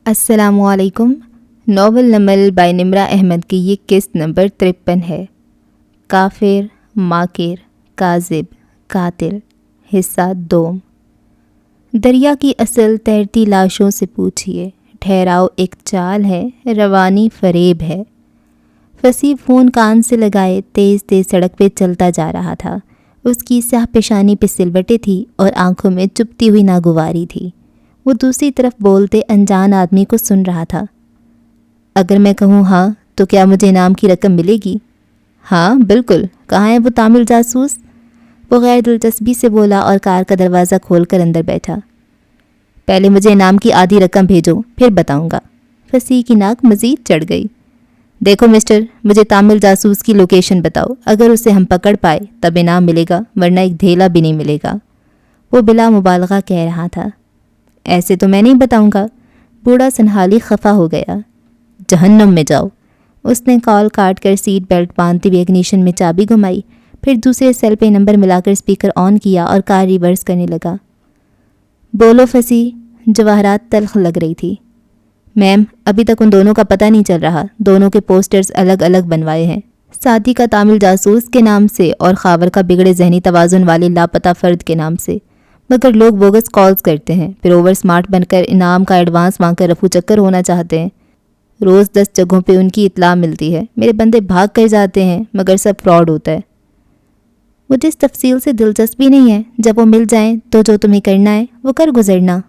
السلام علیکم۔ Novel Naml by نمرہ احمد کی یہ قسط نمبر 53 ہے۔ کافر، ماکر، کاذب، قاتل، حصہ دوم۔ دریا کی اصل تیرتی لاشوں سے پوچھئے، ٹھہراؤ ایک چال ہے، روانی فریب ہے۔ فصیح فون کان سے لگائے تیز تیز سڑک پہ چلتا جا رہا تھا۔ اس کی سیاہ پیشانی پہ سلوٹیں تھی اور آنکھوں میں چپتی ہوئی ناگواری تھی۔ وہ دوسری طرف بولتے انجان آدمی کو سن رہا تھا۔ اگر میں کہوں ہاں تو کیا مجھے انعام کی رقم ملے گی؟ ہاں بالکل۔ کہاں ہے وہ تامل جاسوس؟ وہ غیر دلچسپی سے بولا اور کار کا دروازہ کھول کر اندر بیٹھا۔ پہلے مجھے انعام کی آدھی رقم بھیجو، پھر بتاؤں گا۔ فصیح کی ناک مزید چڑھ گئی۔ دیکھو مسٹر، مجھے تامل جاسوس کی لوکیشن بتاؤ۔ اگر اسے ہم پکڑ پائے تب انعام ملے گا، ورنہ ایک دھیلا بھی نہیں ملے گا۔ وہ بلا مبالغہ کہہ رہا تھا۔ ایسے تو میں نہیں بتاؤں گا۔ بوڑھا سنہالی خفا ہو گیا۔ جہنم میں جاؤ۔ اس نے کال کاٹ کر سیٹ بیلٹ باندھتے ہوئے اگنیشن میں چابی گھمائی، پھر دوسرے سیل پہ نمبر ملا کر اسپیکر آن کیا اور کار ریورس کرنے لگا۔ بولو فصیح۔ جواہرات تلخ لگ رہی تھی۔ میم، ابھی تک ان دونوں کا پتہ نہیں چل رہا۔ دونوں کے پوسٹرز الگ الگ بنوائے ہیں، ساتھی کا تامل جاسوس کے نام سے اور خاور کا بگڑے ذہنی توازن والے لاپتہ فرد کے نام سے، مگر لوگ بوگس کالز کرتے ہیں، پھر اوور سمارٹ بن کر انعام کا ایڈوانس مانگ کر رفو چکر ہونا چاہتے ہیں۔ روز 10 جگہوں پہ ان کی اطلاع ملتی ہے، میرے بندے بھاگ کر جاتے ہیں، مگر سب فراڈ ہوتا ہے۔ مجھے اس تفصیل سے دلچسپی نہیں ہے، جب وہ مل جائیں تو جو تمہیں کرنا ہے وہ کر گزرنا۔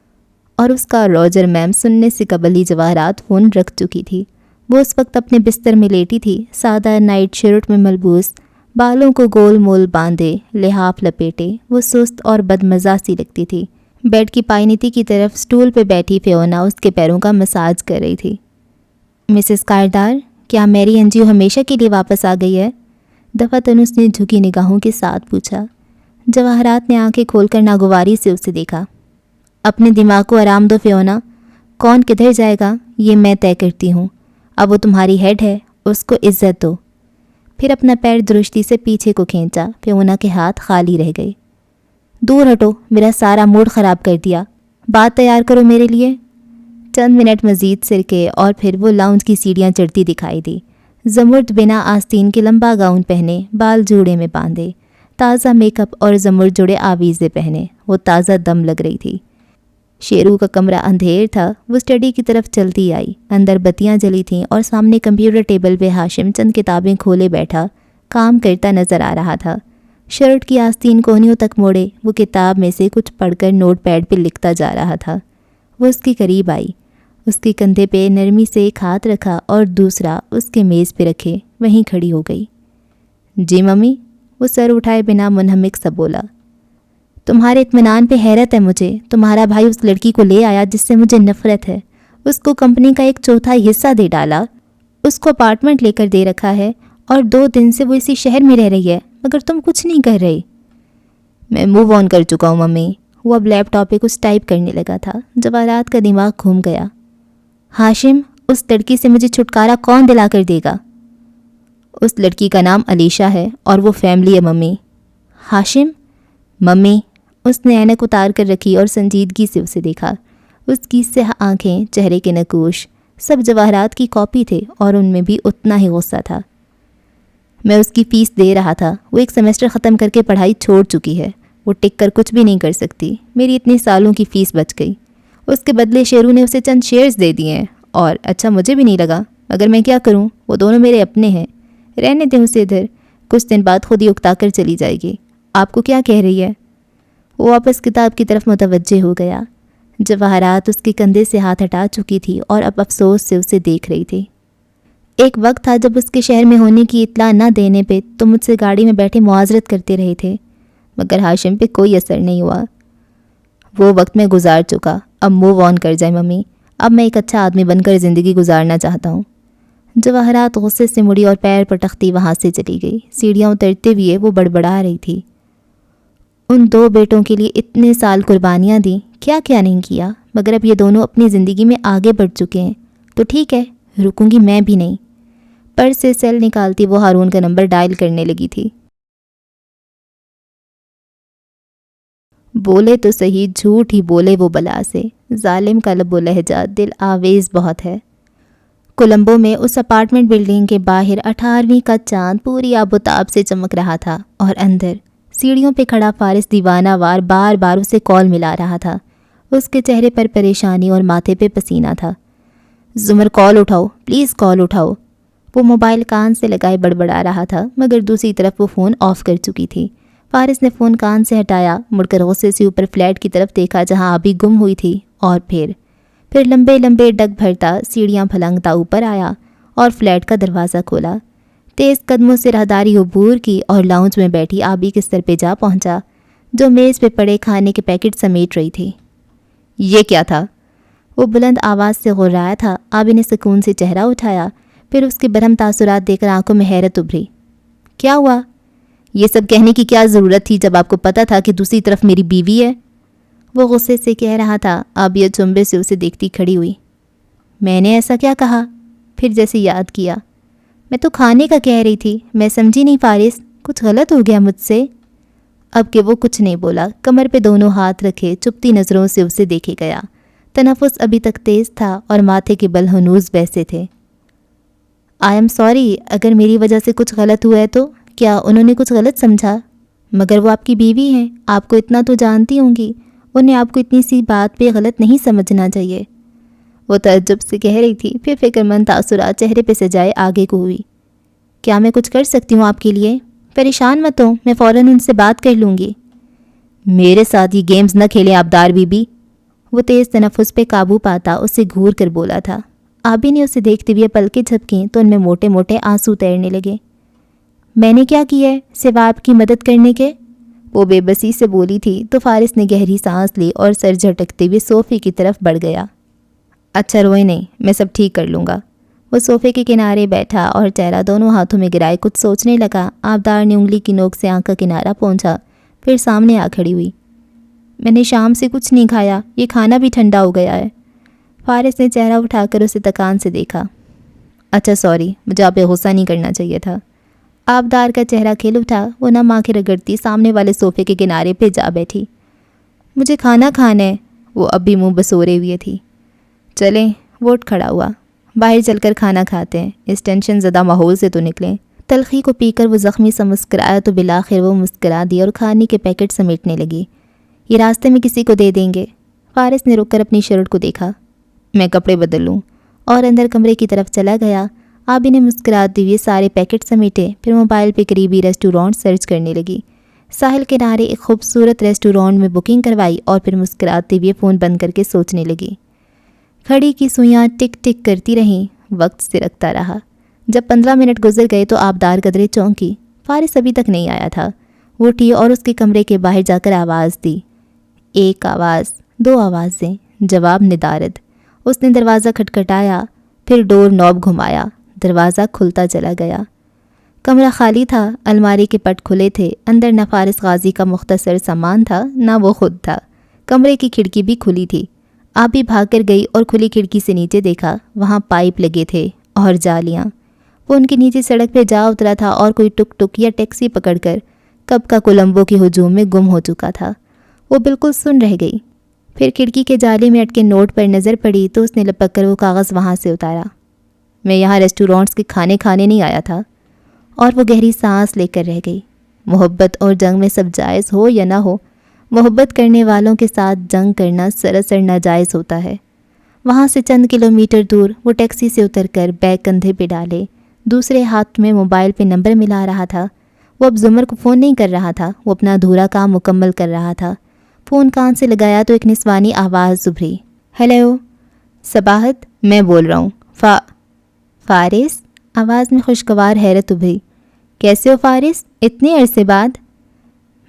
اور اس کا روجر میم سننے سے قبل ہی جواہرات فون رکھ چکی تھی۔ وہ اس وقت اپنے بستر میں لیٹی تھی، سادہ نائٹ شرٹ میں ملبوس، بالوں کو گول مول باندھے، لحاف لپیٹے۔ وہ سست اور بدمزہ سی لگتی تھی۔ بیڈ کی پائنیتی کی طرف سٹول پہ بیٹھی فیونا اس کے پیروں کا مساج کر رہی تھی۔ مسز کاردار، کیا میری انجیو ہمیشہ کے لیے واپس آ گئی ہے؟ دفعتاً اس نے جھکی نگاہوں کے ساتھ پوچھا۔ جواہرات نے آنکھیں کھول کر ناگواری سے اسے دیکھا۔ اپنے دماغ کو آرام دو فیونا، کون کدھر جائے گا یہ میں طے کرتی ہوں۔ اب وہ تمہاری ہیڈ ہے، اس کو عزت دو۔ پھر اپنا پیر درستی سے پیچھے کو کھینچا۔ فیونا کے ہاتھ خالی رہ گئے۔ دور ہٹو، میرا سارا موڈ خراب کر دیا۔ بات تیار کرو میرے لیے۔ چند منٹ مزید سرکے اور پھر وہ لاؤنج کی سیڑھیاں چڑھتی دکھائی دی۔ زمرد بنا آستین کے لمبا گاؤن پہنے، بال جوڑے میں باندھے، تازہ میک اپ اور زمرد جڑے آویزے پہنے، وہ تازہ دم لگ رہی تھی۔ شیرو کا کمرہ اندھیر تھا۔ وہ اسٹڈی کی طرف چلتی آئی۔ اندر بتیاں جلی تھیں اور سامنے کمپیوٹر ٹیبل پہ ہاشم چند کتابیں کھولے بیٹھا کام کرتا نظر آ رہا تھا۔ شرٹ کی آستین کونیوں تک موڑے، وہ کتاب میں سے کچھ پڑھ کر نوٹ پیڈ پہ لکھتا جا رہا تھا۔ وہ اس کے قریب آئی، اس کے کندھے پہ نرمی سے ایک ہاتھ رکھا اور دوسرا اس کے میز پہ رکھے وہیں کھڑی ہو گئی۔ جی ممی، وہ سر اٹھائے بنا منہمک سا بولا۔ تمہارے اطمینان پہ حیرت ہے مجھے۔ تمہارا بھائی اس لڑکی کو لے آیا جس سے مجھے نفرت ہے، اس کو کمپنی کا 1/4 حصہ دے ڈالا، اس کو اپارٹمنٹ لے کر دے رکھا ہے اور 2 دن سے وہ اسی شہر میں رہ رہی ہے، مگر تم کچھ نہیں کر رہی۔ میں موو آن کر چکا ہوں ممی۔ وہ اب لیپ ٹاپ پہ کچھ ٹائپ کرنے لگا تھا۔ جواہرات کا دماغ گھوم گیا۔ ہاشم، اس لڑکی سے مجھے چھٹکارا کون دلا کر دے گا؟ اس لڑکی کا نام علیشا ہے اور وہ فیملی ہے ممی۔ ہاشم؟ ممی۔ اس نے اینک اتار کر رکھی اور سنجیدگی سے اسے دیکھا۔ اس کی سیاہ آنکھیں، چہرے کے نقوش، سب جواہرات کی کاپی تھے اور ان میں بھی اتنا ہی غصہ تھا۔ میں اس کی فیس دے رہا تھا۔ وہ 1 سیمسٹر ختم کر کے پڑھائی چھوڑ چکی ہے۔ وہ ٹک کر کچھ بھی نہیں کر سکتی۔ میری اتنے سالوں کی فیس بچ گئی۔ اس کے بدلے شیرو نے اسے چند شیئرز دے دیے ہیں، اور اچھا مجھے بھی نہیں لگا، مگر میں کیا کروں، وہ دونوں میرے اپنے ہیں۔ رہنے دیں اسے ادھر، کچھ دن بعد خود ہی اکتا کر چلی جائے گی۔ آپ کو کیا کہہ رہی ہے؟ وہ واپس کتاب کی طرف متوجہ ہو گیا۔ جواہرات اس کے کندھے سے ہاتھ ہٹا چکی تھی اور اب افسوس سے اسے دیکھ رہی تھی۔ ایک وقت تھا جب اس کے شہر میں ہونے کی اطلاع نہ دینے پہ تم مجھ سے گاڑی میں بیٹھے معاذرت کرتے رہے تھے، مگر ہاشم پہ کوئی اثر نہیں ہوا۔ وہ وقت میں گزار چکا، اب موو آن کر جائے ممی۔ اب میں ایک اچھا آدمی بن کر زندگی گزارنا چاہتا ہوں۔ جواہرات غصے سے مڑی اور پیر پٹکتی وہاں سے چلی گئی۔ سیڑھیاں اترتے ہوئے وہ بڑبڑا رہی تھی۔ ان 2 بیٹوں کے لیے اتنے سال قربانیاں دیں، کیا کیا نہیں کیا، مگر اب یہ دونوں اپنی زندگی میں آگے بڑھ چکے ہیں تو ٹھیک ہے، رکوں گی میں بھی نہیں۔ پرس سے سیل نکالتی وہ ہارون کا نمبر ڈائل کرنے لگی تھی۔ بولے تو صحیح، جھوٹ ہی بولے وہ بلا سے، ظالم کا لب و لہجہ دل آویز بہت ہے۔ کولمبو میں اس اپارٹمنٹ بلڈنگ کے باہر 18ویں کا چاند پوری آب و تاب سے چمک رہا تھا، اور اندر سیڑھیوں پہ کھڑا فارس دیوانہ وار بار بار اسے کال ملا رہا تھا۔ اس کے چہرے پر پریشانی اور ماتھے پہ پسینہ تھا۔ زمر کال اٹھاؤ، پلیز کال اٹھاؤ۔ وہ موبائل کان سے لگائے بڑبڑا رہا تھا، مگر دوسری طرف وہ فون آف کر چکی تھی۔ فارس نے فون کان سے ہٹایا، مڑ کر غصے سے اوپر فلیٹ کی طرف دیکھا جہاں آبی گم ہوئی تھی، اور پھر لمبے لمبے ڈگ بھرتا سیڑھیاں پھلنگتا اوپر آیا اور فلیٹ کا دروازہ کھولا۔ تیز قدموں سے راہداری عبور کی اور لاؤنج میں بیٹھی آبی کے سر پہ جا پہنچا، جو میز پہ پڑے کھانے کے پیکٹ سمیٹ رہی تھی۔ یہ کیا تھا؟ وہ بلند آواز سے غرایا تھا۔ آبی نے سکون سے چہرہ اٹھایا، پھر اس کے برہم تاثرات دیکھ کر آنکھوں میں حیرت ابھری۔ کیا ہوا؟ یہ سب کہنے کی کیا ضرورت تھی جب آپ کو پتہ تھا کہ دوسری طرف میری بیوی ہے؟ وہ غصے سے کہہ رہا تھا۔ آبی چنبے سے اسے دیکھتی کھڑی ہوئی۔ میں نے ایسا کیا کہا؟ پھر جیسے یاد کیا، میں تو کھانے کا کہہ رہی تھی، میں سمجھی نہیں فارس، کچھ غلط ہو گیا مجھ سے؟ اب کہ وہ کچھ نہیں بولا، کمر پہ دونوں ہاتھ رکھے چپتی نظروں سے اسے دیکھے گیا۔ تنفس ابھی تک تیز تھا اور ماتھے کے بل ہنوز ویسے تھے۔ آئی ایم سوری، اگر میری وجہ سے کچھ غلط ہوا ہے تو کیا انہوں نے کچھ غلط سمجھا؟ مگر وہ آپ کی بیوی ہیں، آپ کو اتنا تو جانتی ہوں گی، انہیں آپ کو اتنی سی بات پہ غلط نہیں سمجھنا چاہیے۔ وہ تعجب سے کہہ رہی تھی، پھر فکر مند تاثرات چہرے پہ سجائے آگے کو ہوئی۔ کیا میں کچھ کر سکتی ہوں آپ کے لیے؟ پریشان مت ہو، میں فوراً ان سے بات کر لوں گی۔ میرے ساتھ یہ گیمز نہ کھیلیں آبدار بی بی۔ وہ تیز تنفس پہ قابو پاتا اسے گھور کر بولا تھا۔ آبی نے اسے دیکھتے ہوئے پلکیں جھپکیں تو ان میں موٹے موٹے آنسو تیرنے لگے۔ میں نے کیا کیا ہے سوا آپ کی مدد کرنے کے؟ وہ بے بسی سے بولی تھی تو فارس نے گہری سانس لی اور سر جھٹکتے ہوئے صوفے کی طرف بڑھ گیا۔ اچھا روئے نہیں، میں سب ٹھیک کر لوں گا۔ وہ صوفے کے کنارے بیٹھا اور چہرہ دونوں ہاتھوں میں گرائے کچھ سوچنے لگا۔ آبدار نے انگلی کی نوک سے آنکھ کا کنارہ پہنچا، پھر سامنے آ کھڑی ہوئی۔ میں نے شام سے کچھ نہیں کھایا، یہ کھانا بھی ٹھنڈا ہو گیا ہے۔ فارس نے چہرہ اٹھا کر اسے تکان سے دیکھا۔ اچھا سوری، مجھے آپ پہ غصہ نہیں کرنا چاہیے تھا۔ آبدار کا چہرہ کھل اٹھا، وہ نم آنکھیں رگڑتی سامنے والے صوفے کے کنارے پہ جا بیٹھی۔ مجھے کھانا کھانا ہے، وہ اب بھی منہ بسورے ہوئے تھی۔ چلیں، وہ اٹھ کھڑا ہوا، باہر چل کر کھانا کھاتے ہیں، اس ٹینشن زدہ ماحول سے تو نکلیں۔ تلخی کو پی کر وہ زخمی سا مسکرایا تو بالآخر وہ مسکرا دی اور کھانے کے پیکٹ سمیٹنے لگی۔ یہ راستے میں کسی کو دے دیں گے؟ فارس نے رک کر اپنی شرٹ کو دیکھا۔ میں کپڑے بدل لوں، اور اندر کمرے کی طرف چلا گیا۔ آبی نے مسکراتے ہوئے سارے پیکٹ سمیٹے، پھر موبائل پہ قریبی ریسٹورانٹ سرچ کرنے لگی۔ ساحل کنارے ایک خوبصورت ریسٹورانٹ میں بکنگ کروائی اور پھر مسکراتے ہوئے فون بند کر کے سوچنے لگی۔ گھڑی کی سوئیاں ٹک ٹک کرتی رہیں، وقت سے رکھتا رہا۔ جب 15 منٹ گزر گئے تو آبدار قدرے چونکی۔ فارس ابھی تک نہیں آیا تھا۔ وہ اٹھی اور اس کے کمرے کے باہر جا کر آواز دی۔ ایک آواز، 2 آوازیں، جواب ندارد۔ اس نے دروازہ کھٹکھٹایا، پھر ڈور نوب گھمایا، دروازہ کھلتا چلا گیا۔ کمرہ خالی تھا، الماری کے پٹ کھلے تھے، اندر نہ فارس غازی کا مختصر سامان تھا نہ وہ خود تھا۔ کمرے کی کھڑکی بھی کھلی تھی۔ آبی بھاگ کر گئی اور کھلی کھڑکی سے نیچے دیکھا، وہاں پائپ لگے تھے اور جالیاں۔ وہ ان کے نیچے سڑک پہ جا اترا تھا اور کوئی ٹک ٹک یا ٹیکسی پکڑ کر کب کا کولمبو کے ہجوم میں گم ہو چکا تھا۔ وہ بالکل سن رہ گئی۔ پھر کھڑکی کے جالے میں اٹکے نوٹ پر نظر پڑی تو اس نے لپک کر وہ کاغذ وہاں سے اتارا۔ میں یہاں ریسٹورانٹس کے کھانے کھانے نہیں آیا تھا۔ اور وہ گہری سانس لے کر رہ گئی۔ محبت اور جنگ میں سب جائز ہو یا نہ ہو، محبت کرنے والوں کے ساتھ جنگ کرنا سراسر ناجائز ہوتا ہے۔ وہاں سے چند کلومیٹر دور وہ ٹیکسی سے اتر کر بیگ کندھے پہ ڈالے، دوسرے ہاتھ میں موبائل پہ نمبر ملا رہا تھا۔ وہ اب زمر کو فون نہیں کر رہا تھا، وہ اپنا ادھورا کام مکمل کر رہا تھا۔ فون کان سے لگایا تو ایک نسوانی آواز ابھری۔ ہیلو صباحت، میں بول رہا ہوں۔ فارس؟ آواز میں خوشگوار حیرت ابھری۔ کیسے ہو فارس، اتنے عرصے بعد؟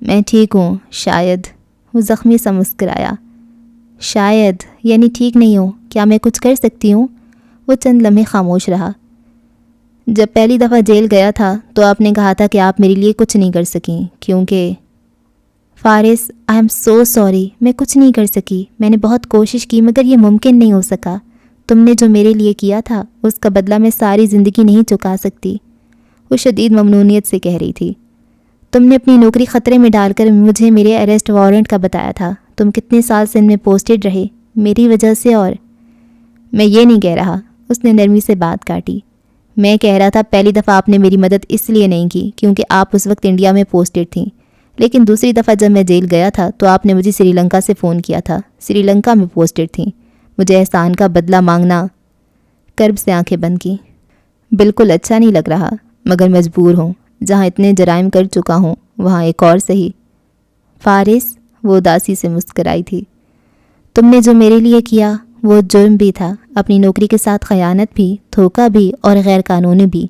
میں ٹھیک ہوں، شاید۔ وہ زخمی سا مسکرایا۔ شاید یعنی ٹھیک نہیں ہو، کیا میں کچھ کر سکتی ہوں؟ وہ چند لمحے خاموش رہا۔ جب پہلی دفعہ جیل گیا تھا تو آپ نے کہا تھا کہ آپ میرے لیے کچھ نہیں کر سکیں کیونکہ… فارس آئی ایم سو سوری، میں کچھ نہیں کر سکی، میں نے بہت کوشش کی مگر یہ ممکن نہیں ہو سکا۔ تم نے جو میرے لیے کیا تھا اس کا بدلہ میں ساری زندگی نہیں چکا سکتی۔ وہ شدید ممنونیت سے کہہ رہی تھی۔ تم نے اپنی نوکری خطرے میں ڈال کر مجھے میرے اریسٹ وارنٹ کا بتایا تھا. تم کتنے سال سے ان میں پوسٹڈ رہے میری وجہ سے. اور میں یہ نہیں کہہ رہا. اس نے نرمی سے بات کاٹی. میں کہہ رہا تھا پہلی دفعہ آپ نے میری مدد اس لیے نہیں کی کیونکہ آپ اس وقت انڈیا میں پوسٹڈ تھیں، لیکن دوسری دفعہ جب میں جیل گیا تھا تو آپ نے مجھے سری لنکا سے فون کیا تھا. سری لنکا میں پوسٹڈ تھیں. مجھے احسان کا بدلہ مانگنا. کرب سے آنکھیں بند کی. بالکل اچھا نہیں لگ رہا مگر مجبور ہوں. جہاں اتنے جرائم کر چکا ہوں وہاں ایک اور صحیح. فارس وہ اداسی سے مسکرائی تھی. تم نے جو میرے لیے کیا وہ جرم بھی تھا، اپنی نوکری کے ساتھ خیانت بھی، دھوکہ بھی اور غیر قانونی بھی،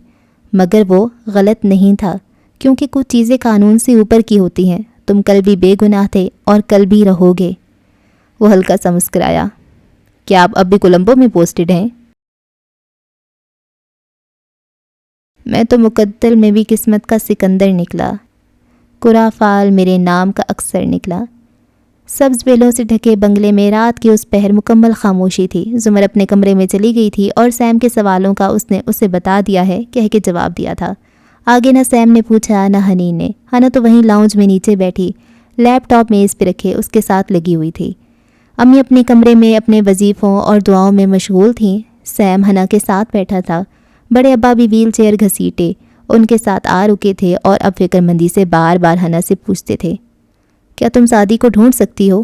مگر وہ غلط نہیں تھا کیونکہ کچھ چیزیں قانون سے اوپر کی ہوتی ہیں. تم کل بھی بے گناہ تھے اور کل بھی رہو گے. وہ ہلکا سا مسکرایا. کیا آپ اب بھی کولمبو میں پوسٹڈ ہیں؟ میں تو مقتل میں بھی قسمت کا سکندر نکلا. کرا فال میرے نام کا اکثر نکلا. سبز بیلوں سے ڈھکے بنگلے میں رات کی اس پہر مکمل خاموشی تھی. زمر اپنے کمرے میں چلی گئی تھی اور سیم کے سوالوں کا اس نے اسے بتا دیا ہے کہہ کے جواب دیا تھا. آگے نہ سیم نے پوچھا نہ حنین نے. ہنا تو وہیں لاؤنج میں نیچے بیٹھی لیپ ٹاپ میز پہ رکھے اس کے ساتھ لگی ہوئی تھی. امی اپنے کمرے میں اپنے وظیفوں اور دعاؤں میں مشغول تھیں. سیم ہنا کے ساتھ بیٹھا تھا. بڑے ابا بھی ویل چیئر گھسیٹے ان کے ساتھ آ رکے تھے اور اب فکر مندی سے بار بار ہنا سے پوچھتے تھے کیا تم سعدی کو ڈھونڈ سکتی ہو؟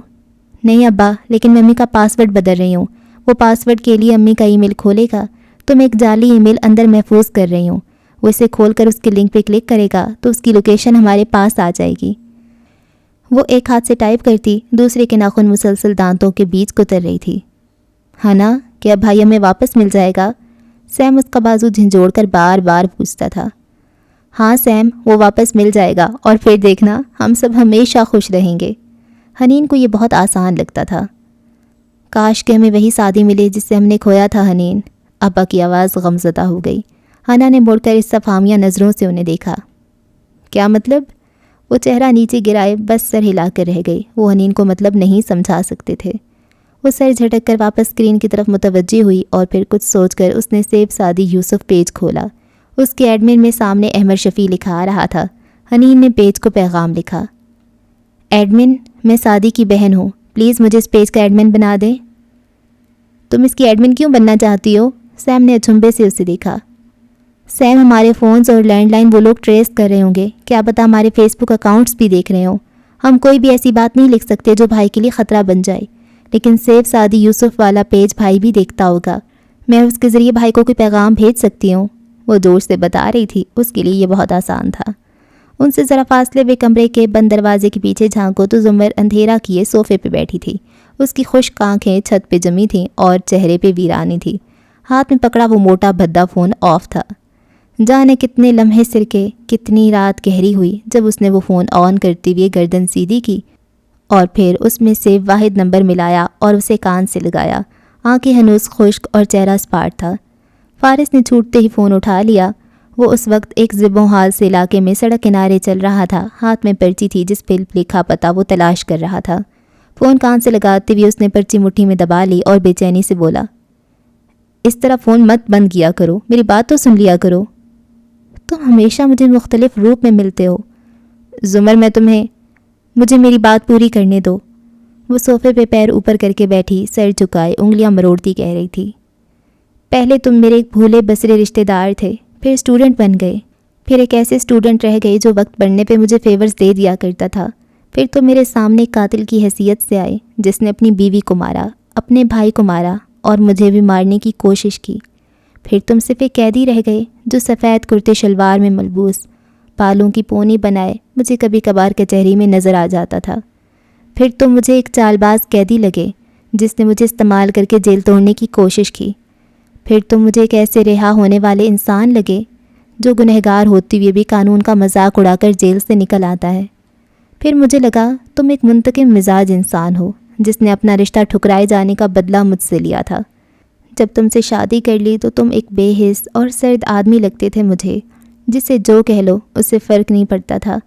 نہیں ابا، لیکن میں امی کا پاس ورڈ بدل رہی ہوں. وہ پاس ورڈ کے لیے امی کا ای میل کھولے گا تو میں ایک جعلی ای میل اندر محفوظ کر رہی ہوں. وہ اسے کھول کر اس کے لنک پہ کلک کرے گا تو اس کی لوکیشن ہمارے پاس آ جائے گی. وہ ایک ہاتھ سے ٹائپ کرتی دوسرے کے ناخن مسلسل دانتوں کے بیچ کتر رہی تھی. ہنا کیا بھائی ہمیں واپس مل جائے گا؟ سیم اس کا بازو جھنجھوڑ کر بار بار پوچھتا تھا. ہاں سیم، وہ واپس مل جائے گا اور پھر دیکھنا ہم سب ہمیشہ خوش رہیں گے. حنین کو یہ بہت آسان لگتا تھا. کاش کہ ہمیں وہی سعدی ملے جس سے ہم نے کھویا تھا حنین. ابا کی آواز غمزدہ ہو گئی. ہنا نے مڑ کر استفہامیہ نظروں سے انہیں دیکھا. کیا مطلب؟ وہ چہرہ نیچے گرائے بس سر ہلا کر رہ گئی. وہ حنین کو مطلب نہیں سمجھا سکتے تھے. وہ سر جھٹک کر واپس اسکرین کی طرف متوجہ ہوئی اور پھر کچھ سوچ کر اس نے سیب سعدی یوسف پیج کھولا. اس کے ایڈمن میں سامنے احمد شفیع لکھا آ رہا تھا. حنین نے پیج کو پیغام لکھا. ایڈمن، میں سعدی کی بہن ہوں، پلیز مجھے اس پیج کا ایڈمن بنا دیں. تم اس کی ایڈمن کیوں بننا چاہتی ہو؟ سیم نے اچھمبے سے اسے دیکھا. سیم، ہمارے فونز اور لینڈ لائن وہ لوگ ٹریس کر رہے ہوں گے. کیا پتہ ہمارے فیس بک اکاؤنٹس بھی دیکھ رہے ہوں. ہم کوئی بھی ایسی بات نہیں لکھ سکتے جو بھائی کے لیے خطرہ بن جائے. لیکن سیب سعدی یوسف والا پیج بھائی بھی دیکھتا ہوگا. میں اس کے ذریعے بھائی کو کوئی پیغام بھیج سکتی ہوں. وہ جوش سے بتا رہی تھی. اس کے لیے یہ بہت آسان تھا. ان سے ذرا فاصلے میں کمرے کے بند دروازے کے پیچھے جھانکو تو زمر اندھیرا کیے صوفے پہ بیٹھی تھی. اس کی خشک آنکھیں چھت پہ جمی تھیں اور چہرے پہ ویرانی تھی. ہاتھ میں پکڑا وہ موٹا بھدا فون آف تھا. جانے کتنے لمحے سر کے، کتنی رات گہری ہوئی جب اس نے وہ فون آن کرتے ہوئے گردن سیدھی کی اور پھر اس میں سے واحد نمبر ملایا اور اسے کان سے لگایا. آنکھیں ہنوز خشک اور چہرہ سپاٹ تھا. فارس نے چھوٹتے ہی فون اٹھا لیا. وہ اس وقت ایک زبوں حال سے علاقے میں سڑک کنارے چل رہا تھا. ہاتھ میں پرچی تھی جس پہ لکھا پتہ وہ تلاش کر رہا تھا. فون کان سے لگاتے ہوئے اس نے پرچی مٹھی میں دبا لی اور بے چینی سے بولا, اس طرح فون مت بند کیا کرو, میری بات تو سن لیا کرو. تم ہمیشہ مجھے مختلف روپ میں ملتے ہو. زمر مجھے میری بات پوری کرنے دو. وہ صوفے پہ پیر اوپر کر کے بیٹھی, سر جھکائے, انگلیاں مروڑتی کہہ رہی تھی. پہلے تم میرے ایک بھولے بسرے رشتہ دار تھے, پھر اسٹوڈنٹ بن گئے, پھر ایک ایسے اسٹوڈنٹ رہ گئے جو وقت پڑھنے پہ مجھے فیورز دے دیا کرتا تھا. پھر تو میرے سامنے قاتل کی حیثیت سے آئے جس نے اپنی بیوی کو مارا, اپنے بھائی کو مارا اور مجھے بھی مارنے کی کوشش کی. پھر تم صرف ایک قیدی رہ گئے جو سفید کرتے شلوار میں ملبوس, بالوں کی پونی بنائے مجھے کبھی کبھار کچہری میں نظر آ جاتا تھا. پھر تم مجھے ایک چال باز قیدی لگے جس نے مجھے استعمال کر کے جیل توڑنے کی کوشش کی. پھر تم مجھے ایک ایسے رہا ہونے والے انسان لگے جو گنہگار ہوتے ہوئے بھی قانون کا مذاق اڑا کر جیل سے نکل آتا ہے. پھر مجھے لگا تم ایک منتقم مزاج انسان ہو جس نے اپنا رشتہ ٹھکرائے جانے کا بدلہ مجھ سے لیا تھا. جب تم سے شادی کر لی تو تم ایک بے حس اور سرد آدمی لگتے تھے مجھے, جسے جو کہہ لو اس سے فرق نہیں پڑتا تھا.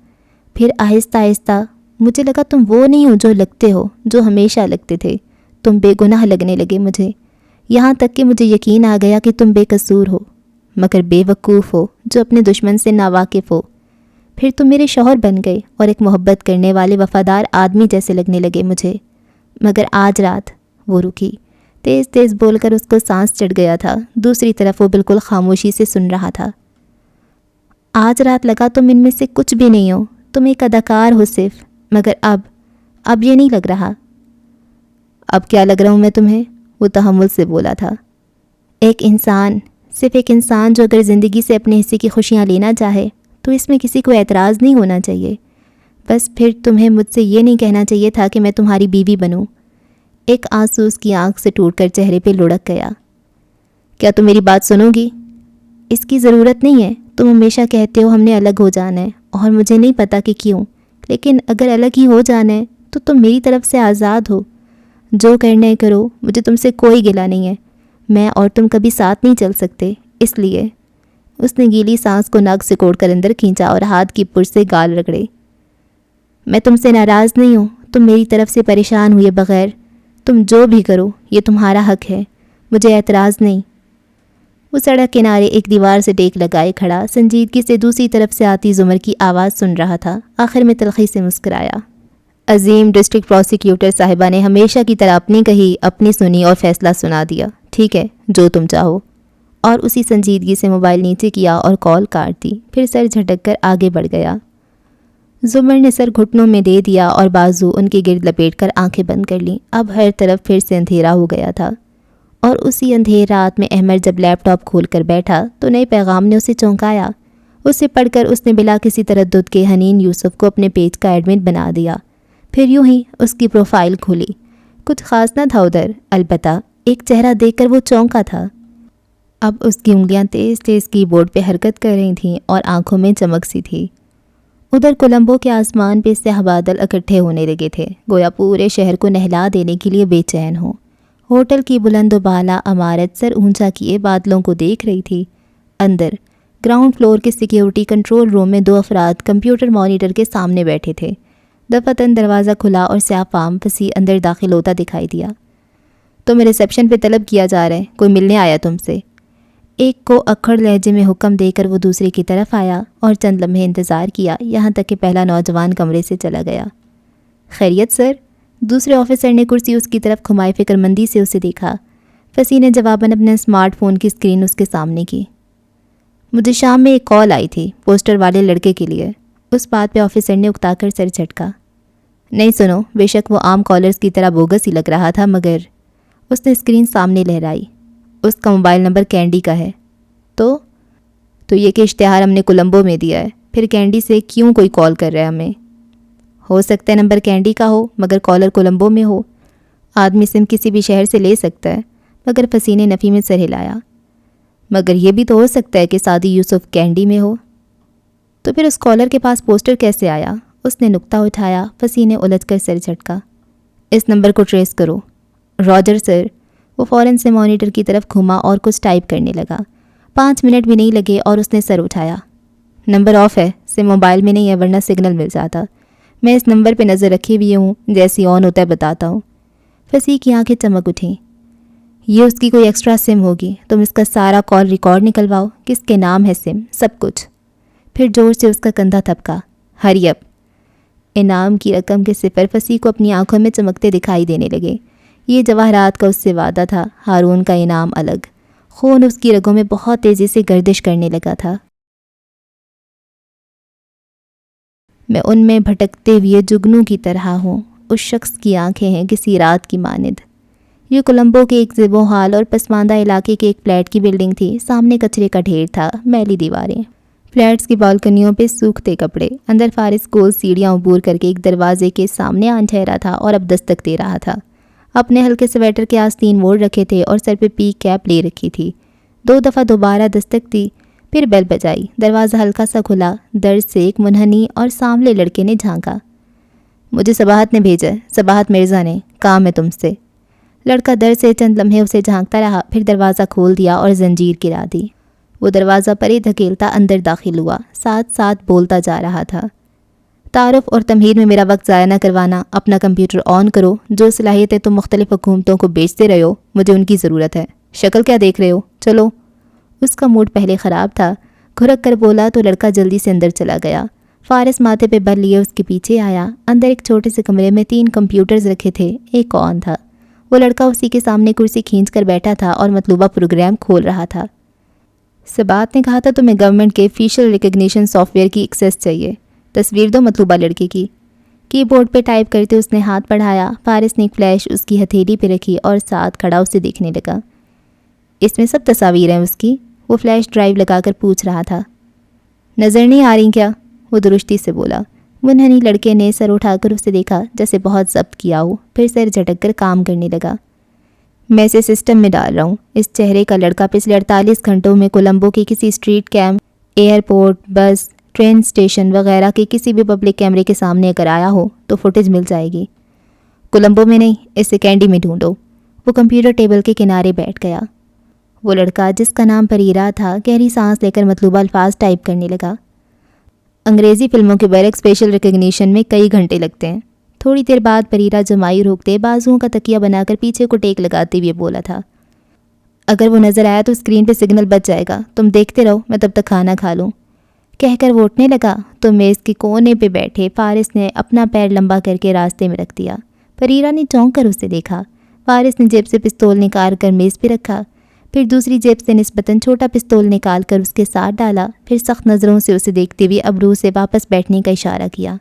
پھر آہستہ آہستہ مجھے لگا تم وہ نہیں ہو جو لگتے ہو, جو ہمیشہ لگتے تھے. تم بے گناہ لگنے لگے مجھے, یہاں تک کہ مجھے یقین آ گیا کہ تم بے قصور ہو, مگر بے وقوف ہو جو اپنے دشمن سے ناواقف ہو. پھر تم میرے شوہر بن گئے اور ایک محبت کرنے والے وفادار آدمی جیسے لگنے لگے مجھے۔ مگر آج رات، وہ رکی، تیز تیز بول کر اس کو سانس چڑھ گیا تھا۔ دوسری طرف وہ بالکل خاموشی سے سن رہا تھا۔ آج رات لگا تم ان میں سے کچھ بھی نہیں ہو، تم ایک اداکار ہو صرف، مگر اب یہ نہیں لگ رہا۔ اب کیا لگ رہا ہوں میں تمہیں؟ وہ تحمل سے بولا تھا۔ ایک انسان، صرف ایک انسان جو اگر زندگی سے اپنے حصے کی خوشیاں لینا چاہے تو اس میں کسی کو اعتراض نہیں ہونا چاہیے۔ بس پھر تمہیں مجھ سے یہ نہیں کہنا چاہیے تھا کہ میں تمہاری بیوی بنوں۔ ایک آنسو اس کی آنکھ سے ٹوٹ کر چہرے پہ لڑک گیا۔ کیا تم میری بات سنو گی؟ اس کی ضرورت نہیں ہے، تم ہمیشہ کہتے ہو ہم نے الگ ہو جانا ہے، اور مجھے نہیں پتا کہ کیوں، لیکن اگر الگ ہی ہو جانا ہے تو تم میری طرف سے آزاد ہو۔ جو کرنا ہے کرو، مجھے تم سے کوئی گلہ نہیں ہے۔ میں اور تم کبھی ساتھ نہیں چل سکتے، اس لیے۔ اس نے گیلی سانس کو ناک سے کوڑ کر اندر کھینچا اور ہاتھ کی پشت سے گال رگڑے۔ میں تم سے ناراض نہیں ہوں، تم میری طرف سے پریشان ہوئے بغیر تم جو بھی کرو یہ تمہارا حق ہے، مجھے اعتراض نہیں۔ وہ سڑک کنارے ایک دیوار سے ٹیک لگائے کھڑا سنجیدگی سے دوسری طرف سے آتی زمر کی آواز سن رہا تھا۔ آخر میں تلخی سے مسکرایا۔ عظیم ڈسٹرکٹ پروسیکیوٹر صاحبہ نے ہمیشہ کی طرح اپنی کہی، اپنی سنی اور فیصلہ سنا دیا۔ ٹھیک ہے، جو تم چاہو۔ اور اسی سنجیدگی سے موبائل نیچے کیا اور کال کاٹ دی، پھر سر جھٹک کر آگے بڑھ گیا۔ زمر نے سر گھٹنوں میں دے دیا اور بازو ان کے گرد لپیٹ کر آنکھیں بند کر لیں۔ اب ہر طرف پھر سے اندھیرا ہو گیا تھا، اور اسی اندھیر رات میں احمد جب لیپ ٹاپ کھول کر بیٹھا تو نئے پیغام نے اسے چونکایا۔ اسے پڑھ کر اس نے بلا کسی تردد کے حنین یوسف کو اپنے پیج کا ایڈمن بنا دیا۔ پھر یوں ہی اس کی پروفائل کھولی۔ کچھ خاص نہ تھا ادھر، البتہ ایک چہرہ دیکھ کر وہ چونکا تھا۔ اب اس کی انگلیاں تیز تیز کی بورڈ پہ حرکت کر رہی تھیں اور آنکھوں میں چمک سی تھی۔ ادھر کولمبو کے آسمان پہ سیاہ بادل اکٹھے ہونے لگے تھے، گویا پورے شہر کو نہلا دینے کے لیے بے چین ہو۔ ہوٹل کی بلند و بالا عمارت سر اونچا کیے بادلوں کو دیکھ رہی تھی۔ اندر گراؤنڈ فلور کے سیکیورٹی کنٹرول روم میں 2 افراد کمپیوٹر مانیٹر کے سامنے بیٹھے تھے۔ دفتن دروازہ کھلا اور سیاہ فام پسی اندر داخل ہوتا دکھائی دیا۔ تمہیں ریسیپشن پہ طلب کیا جا رہا ہے، کوئی ملنے آیا تم سے؟ ایک کو اکھڑ لہجے میں حکم دے کر وہ دوسرے کی طرف آیا اور چند لمحے انتظار کیا، یہاں تک کہ پہلا نوجوان کمرے سے چلا گیا۔ خیریت سر؟ دوسرے آفیسر نے کرسی اس کی طرف گھمائے فکر مندی سے اسے دیکھا۔ فصیح نے جواباً اپنے اسمارٹ فون کی اسکرین اس کے سامنے کی۔ مجھے شام میں ایک کال آئی تھی پوسٹر والے لڑکے کے لیے۔ اس بات پہ آفیسر نے اکتا کر سر جھٹکا۔ نہیں سنو، بے شک وہ عام کالرز کی طرح بوگس ہی لگ رہا تھا، مگر اس نے اسکرین سامنے لہرائی۔ اس کا موبائل نمبر کینڈی کا ہے۔ تو یہ کہ اشتہار ہم نے کولمبو میں دیا ہے، پھر کینڈی سے کیوں کوئی کال کر رہا ہے ہمیں؟ ہو سکتا ہے نمبر کینڈی کا ہو مگر کالر کولمبو میں ہو۔ آدمی سم کسی بھی شہر سے لے سکتا ہے، مگر فصیح نے نفی میں سر ہلایا۔ مگر یہ بھی تو ہو سکتا ہے کہ سعدی یوسف کینڈی میں ہو۔ تو پھر اس کالر کے پاس پوسٹر کیسے آیا؟ اس نے نکتہ اٹھایا۔ فصیح نے الجھ کر سر جھٹکا۔ اس نمبر کو ٹریس کرو۔ راجر سر۔ وہ فوراً سے مانیٹر کی طرف گھوما اور کچھ ٹائپ کرنے لگا۔ 5 منٹ بھی نہیں لگے اور اس نے سر اٹھایا۔ نمبر آف ہے، سم موبائل میں نہیں ہے ورنہ سگنل مل جاتا۔ میں اس نمبر پہ نظر رکھے ہوئے ہوں، جیسی آن ہوتا ہے بتاتا ہوں۔ فصیح کی آنکھیں چمک اٹھیں۔ یہ اس کی کوئی ایکسٹرا سم ہوگی، تم اس کا سارا کال ریکارڈ نکلواؤ، کس کے نام ہے سم، سب کچھ۔ پھر زور سے اس کا کندھا تھپکا۔ ہری اپ۔ انعام کی رقم کے صفر فصیح کو اپنی آنکھوں میں چمکتے دکھائی دینے لگے۔ یہ جواہرات کا اس سے وعدہ تھا، ہارون کا انعام الگ۔ خون اس کی رگوں میں بہت تیزی سے گردش کرنے لگا تھا۔ میں ان میں بھٹکتے ہوئے جگنوں کی طرح ہوں، اس شخص کی آنکھیں ہیں کسی رات کی مانند۔ یہ کولمبو کے ایک زیب و حال اور پسماندہ علاقے کے ایک فلیٹ کی بلڈنگ تھی۔ سامنے کچرے کا ڈھیر تھا، میلی دیواریں، فلیٹس کی بالکنیوں پہ سوکھتے کپڑے۔ اندر فارس گول سیڑھیاں عبور کر کے ایک دروازے کے سامنے آن ٹھہرا تھا اور اب دستک دے رہا تھا۔ اپنے ہلکے سویٹر کے آستین موڑ رکھے تھے اور سر پہ پی کیپ لے رکھی تھی۔ 2 دفعہ دوبارہ دستک دی، پھر بیل بجائی۔ دروازہ ہلکا سا کھلا، درد سے ایک منحنی اور ساملے لڑکے نے جھانکا۔ مجھے صباحت نے بھیجا ہے، صباحت مرزا نے، کام ہے تم سے۔ لڑکا درد سے چند لمحے اسے جھانکتا رہا، پھر دروازہ کھول دیا اور زنجیر گرا دی۔ وہ دروازہ پرے دھکیلتا اندر داخل ہوا، ساتھ ساتھ بولتا جا رہا تھا۔ تعارف اور تمہید میں میرا وقت ضائع نہ کروانا، اپنا کمپیوٹر آن کرو، جو صلاحیتیں تم مختلف حکومتوں کو بیچتے رہے ہو مجھے ان کی ضرورت ہے۔ شکل کیا دیکھ رہے ہو، چلو۔ اس کا موڈ پہلے خراب تھا، گھرک کر بولا تو لڑکا جلدی سے اندر چلا گیا۔ فارس ماتھے پہ بر لیے اس کے پیچھے آیا۔ اندر ایک چھوٹے سے کمرے میں 3 کمپیوٹرز رکھے تھے، ایک کون تھا۔ وہ لڑکا اسی کے سامنے کرسی کھینچ کر بیٹھا تھا اور مطلوبہ پروگرام کھول رہا تھا۔ سبات نے کہا تھا تمہیں گورنمنٹ کے فیشل ریکگنیشن سافٹ ویئر کی ایکسیس چاہیے، تصویر دو مطلوبہ لڑکے کی۔ کی بورڈ پہ ٹائپ کرتے اس نے ہاتھ بڑھایا۔ فارس نے ایک فلیش اس کی ہتھیلی پہ رکھی اور ساتھ کھڑا اسے دیکھنے لگا۔ اس میں سب تصاویر ہیں اس کی؟ وہ فلیش ڈرائیو لگا کر پوچھ رہا تھا۔ نظر نہیں آ رہی کیا؟ وہ درستی سے بولا۔ منحنی لڑکے نے سر اٹھا کر اسے دیکھا جیسے بہت ضبط کیا ہو، پھر سر جھٹک کر کام کرنے لگا۔ میں اسے سسٹم میں ڈال رہا ہوں۔ اس چہرے کا لڑکا پچھلے 48 گھنٹوں میں کولمبو کے کسی اسٹریٹ کیمپ، ایئرپورٹ، بس، ٹرین اسٹیشن وغیرہ کے کسی بھی پبلک کیمرے کے سامنے اگر آیا ہو تو فوٹیج مل جائے گی۔ کولمبو میں نہیں، اسے کینڈی میں ڈھونڈو۔ وہ کمپیوٹر ٹیبل کے کنارے بیٹھ گیا۔ وہ لڑکا جس کا نام پریرا تھا گہری سانس لے کر مطلوبہ الفاظ ٹائپ کرنے لگا۔ انگریزی فلموں کے برعکس فیشل ریکگنیشن میں کئی گھنٹے لگتے ہیں۔ تھوڑی دیر بعد پریرا جمائی روکتے بازوؤں کا تکیہ بنا کر پیچھے کو ٹیک لگاتے ہوئے بولا تھا، اگر وہ نظر آیا تو اسکرین پہ سگنل بچ جائے گا، تم دیکھتے رہو، میں تب تک کھانا کھا لوں۔ کہہ کر وہ اٹھنے لگا تو میز کے کونے پہ بیٹھے فارس نے اپنا پیر لمبا کر کے راستے میں رکھ دیا۔ پریرا نے چونک کر اسے دیکھا۔ فارس نے جیب سے پستول نکال کر میز پہ رکھا، پھر دوسری جیب سے نسبتاً چھوٹا پستول نکال کر اس کے ساتھ ڈالا، پھر سخت نظروں سے اسے دیکھتے ہوئے ابرو سے واپس بیٹھنے کا اشارہ کیا۔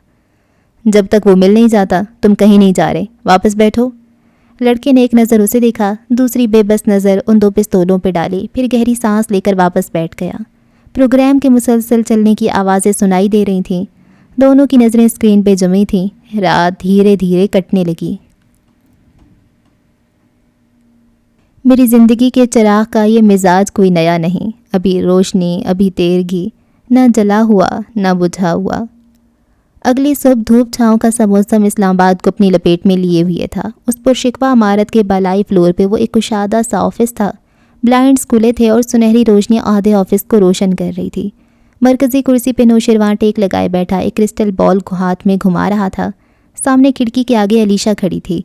جب تک وہ مل نہیں جاتا تم کہیں نہیں جا رہے، واپس بیٹھو۔ لڑکے نے ایک نظر اسے دیکھا، دوسری بے بس نظر ان 2 پستولوں پہ ڈالی، پھر گہری سانس لے کر واپس بیٹھ گیا۔ پروگرام کے مسلسل چلنے کی آوازیں سنائی دے رہی تھیں۔ دونوں کی نظریں اسکرین پہ جمی تھیں۔ رات دھیرے دھیرے کٹنے لگی۔ میری زندگی کے چراغ کا یہ مزاج کوئی نیا نہیں، ابھی روشنی، ابھی تیرگی، نہ جلا ہوا نہ بجھا ہوا۔ اگلی صبح دھوپ چھاؤں کا سا موسم اسلام آباد کو اپنی لپیٹ میں لیے ہوئے تھا۔ اس پرشکوہ عمارت کے بالائی فلور پہ وہ ایک کشادہ سا آفس تھا۔ بلائنڈز کھلے تھے اور سنہری روشنی آدھے آفس کو روشن کر رہی تھی۔ مرکزی کرسی پہ نوشرواں ٹیک لگائے بیٹھا ایک کرسٹل بال کو ہاتھ میں گھما رہا تھا۔ سامنے کھڑکی کے آگے علیشا کھڑی تھی،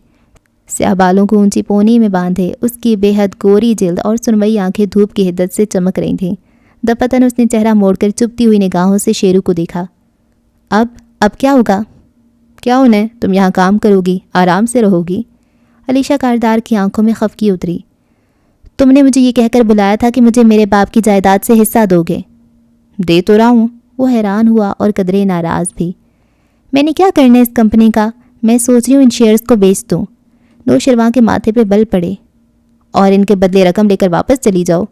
سیاہ بالوں کو اونچی پونی میں باندھے۔ اس کی بے حد گوری جلد اور سرمئی آنکھیں دھوپ کی حدت سے چمک رہی تھیں۔ دفتن اس نے چہرہ موڑ کر چبھتی ہوئی نگاہوں سے شیرو کو دیکھا۔ اب کیا ہوگا؟ کیا انہیں؟ تم یہاں کام کرو گی، آرام سے رہو گی۔ علیشا کاردار کی آنکھوں میں خفگی اتری۔ تم نے مجھے یہ کہہ کر بلایا تھا کہ مجھے میرے باپ کی جائیداد سے حصہ دو گے۔ دے تو رہا ہوں۔ وہ حیران ہوا اور قدرے ناراض بھی۔ میں نے کیا کرنا ہے اس کمپنی کا؟ میں سوچ رہی ہوں ان شیئرز کو بیچ دوں۔ نوشرواں کے ماتھے پہ بل پڑے۔ اور ان کے بدلے رقم لے کر واپس چلی جاؤ۔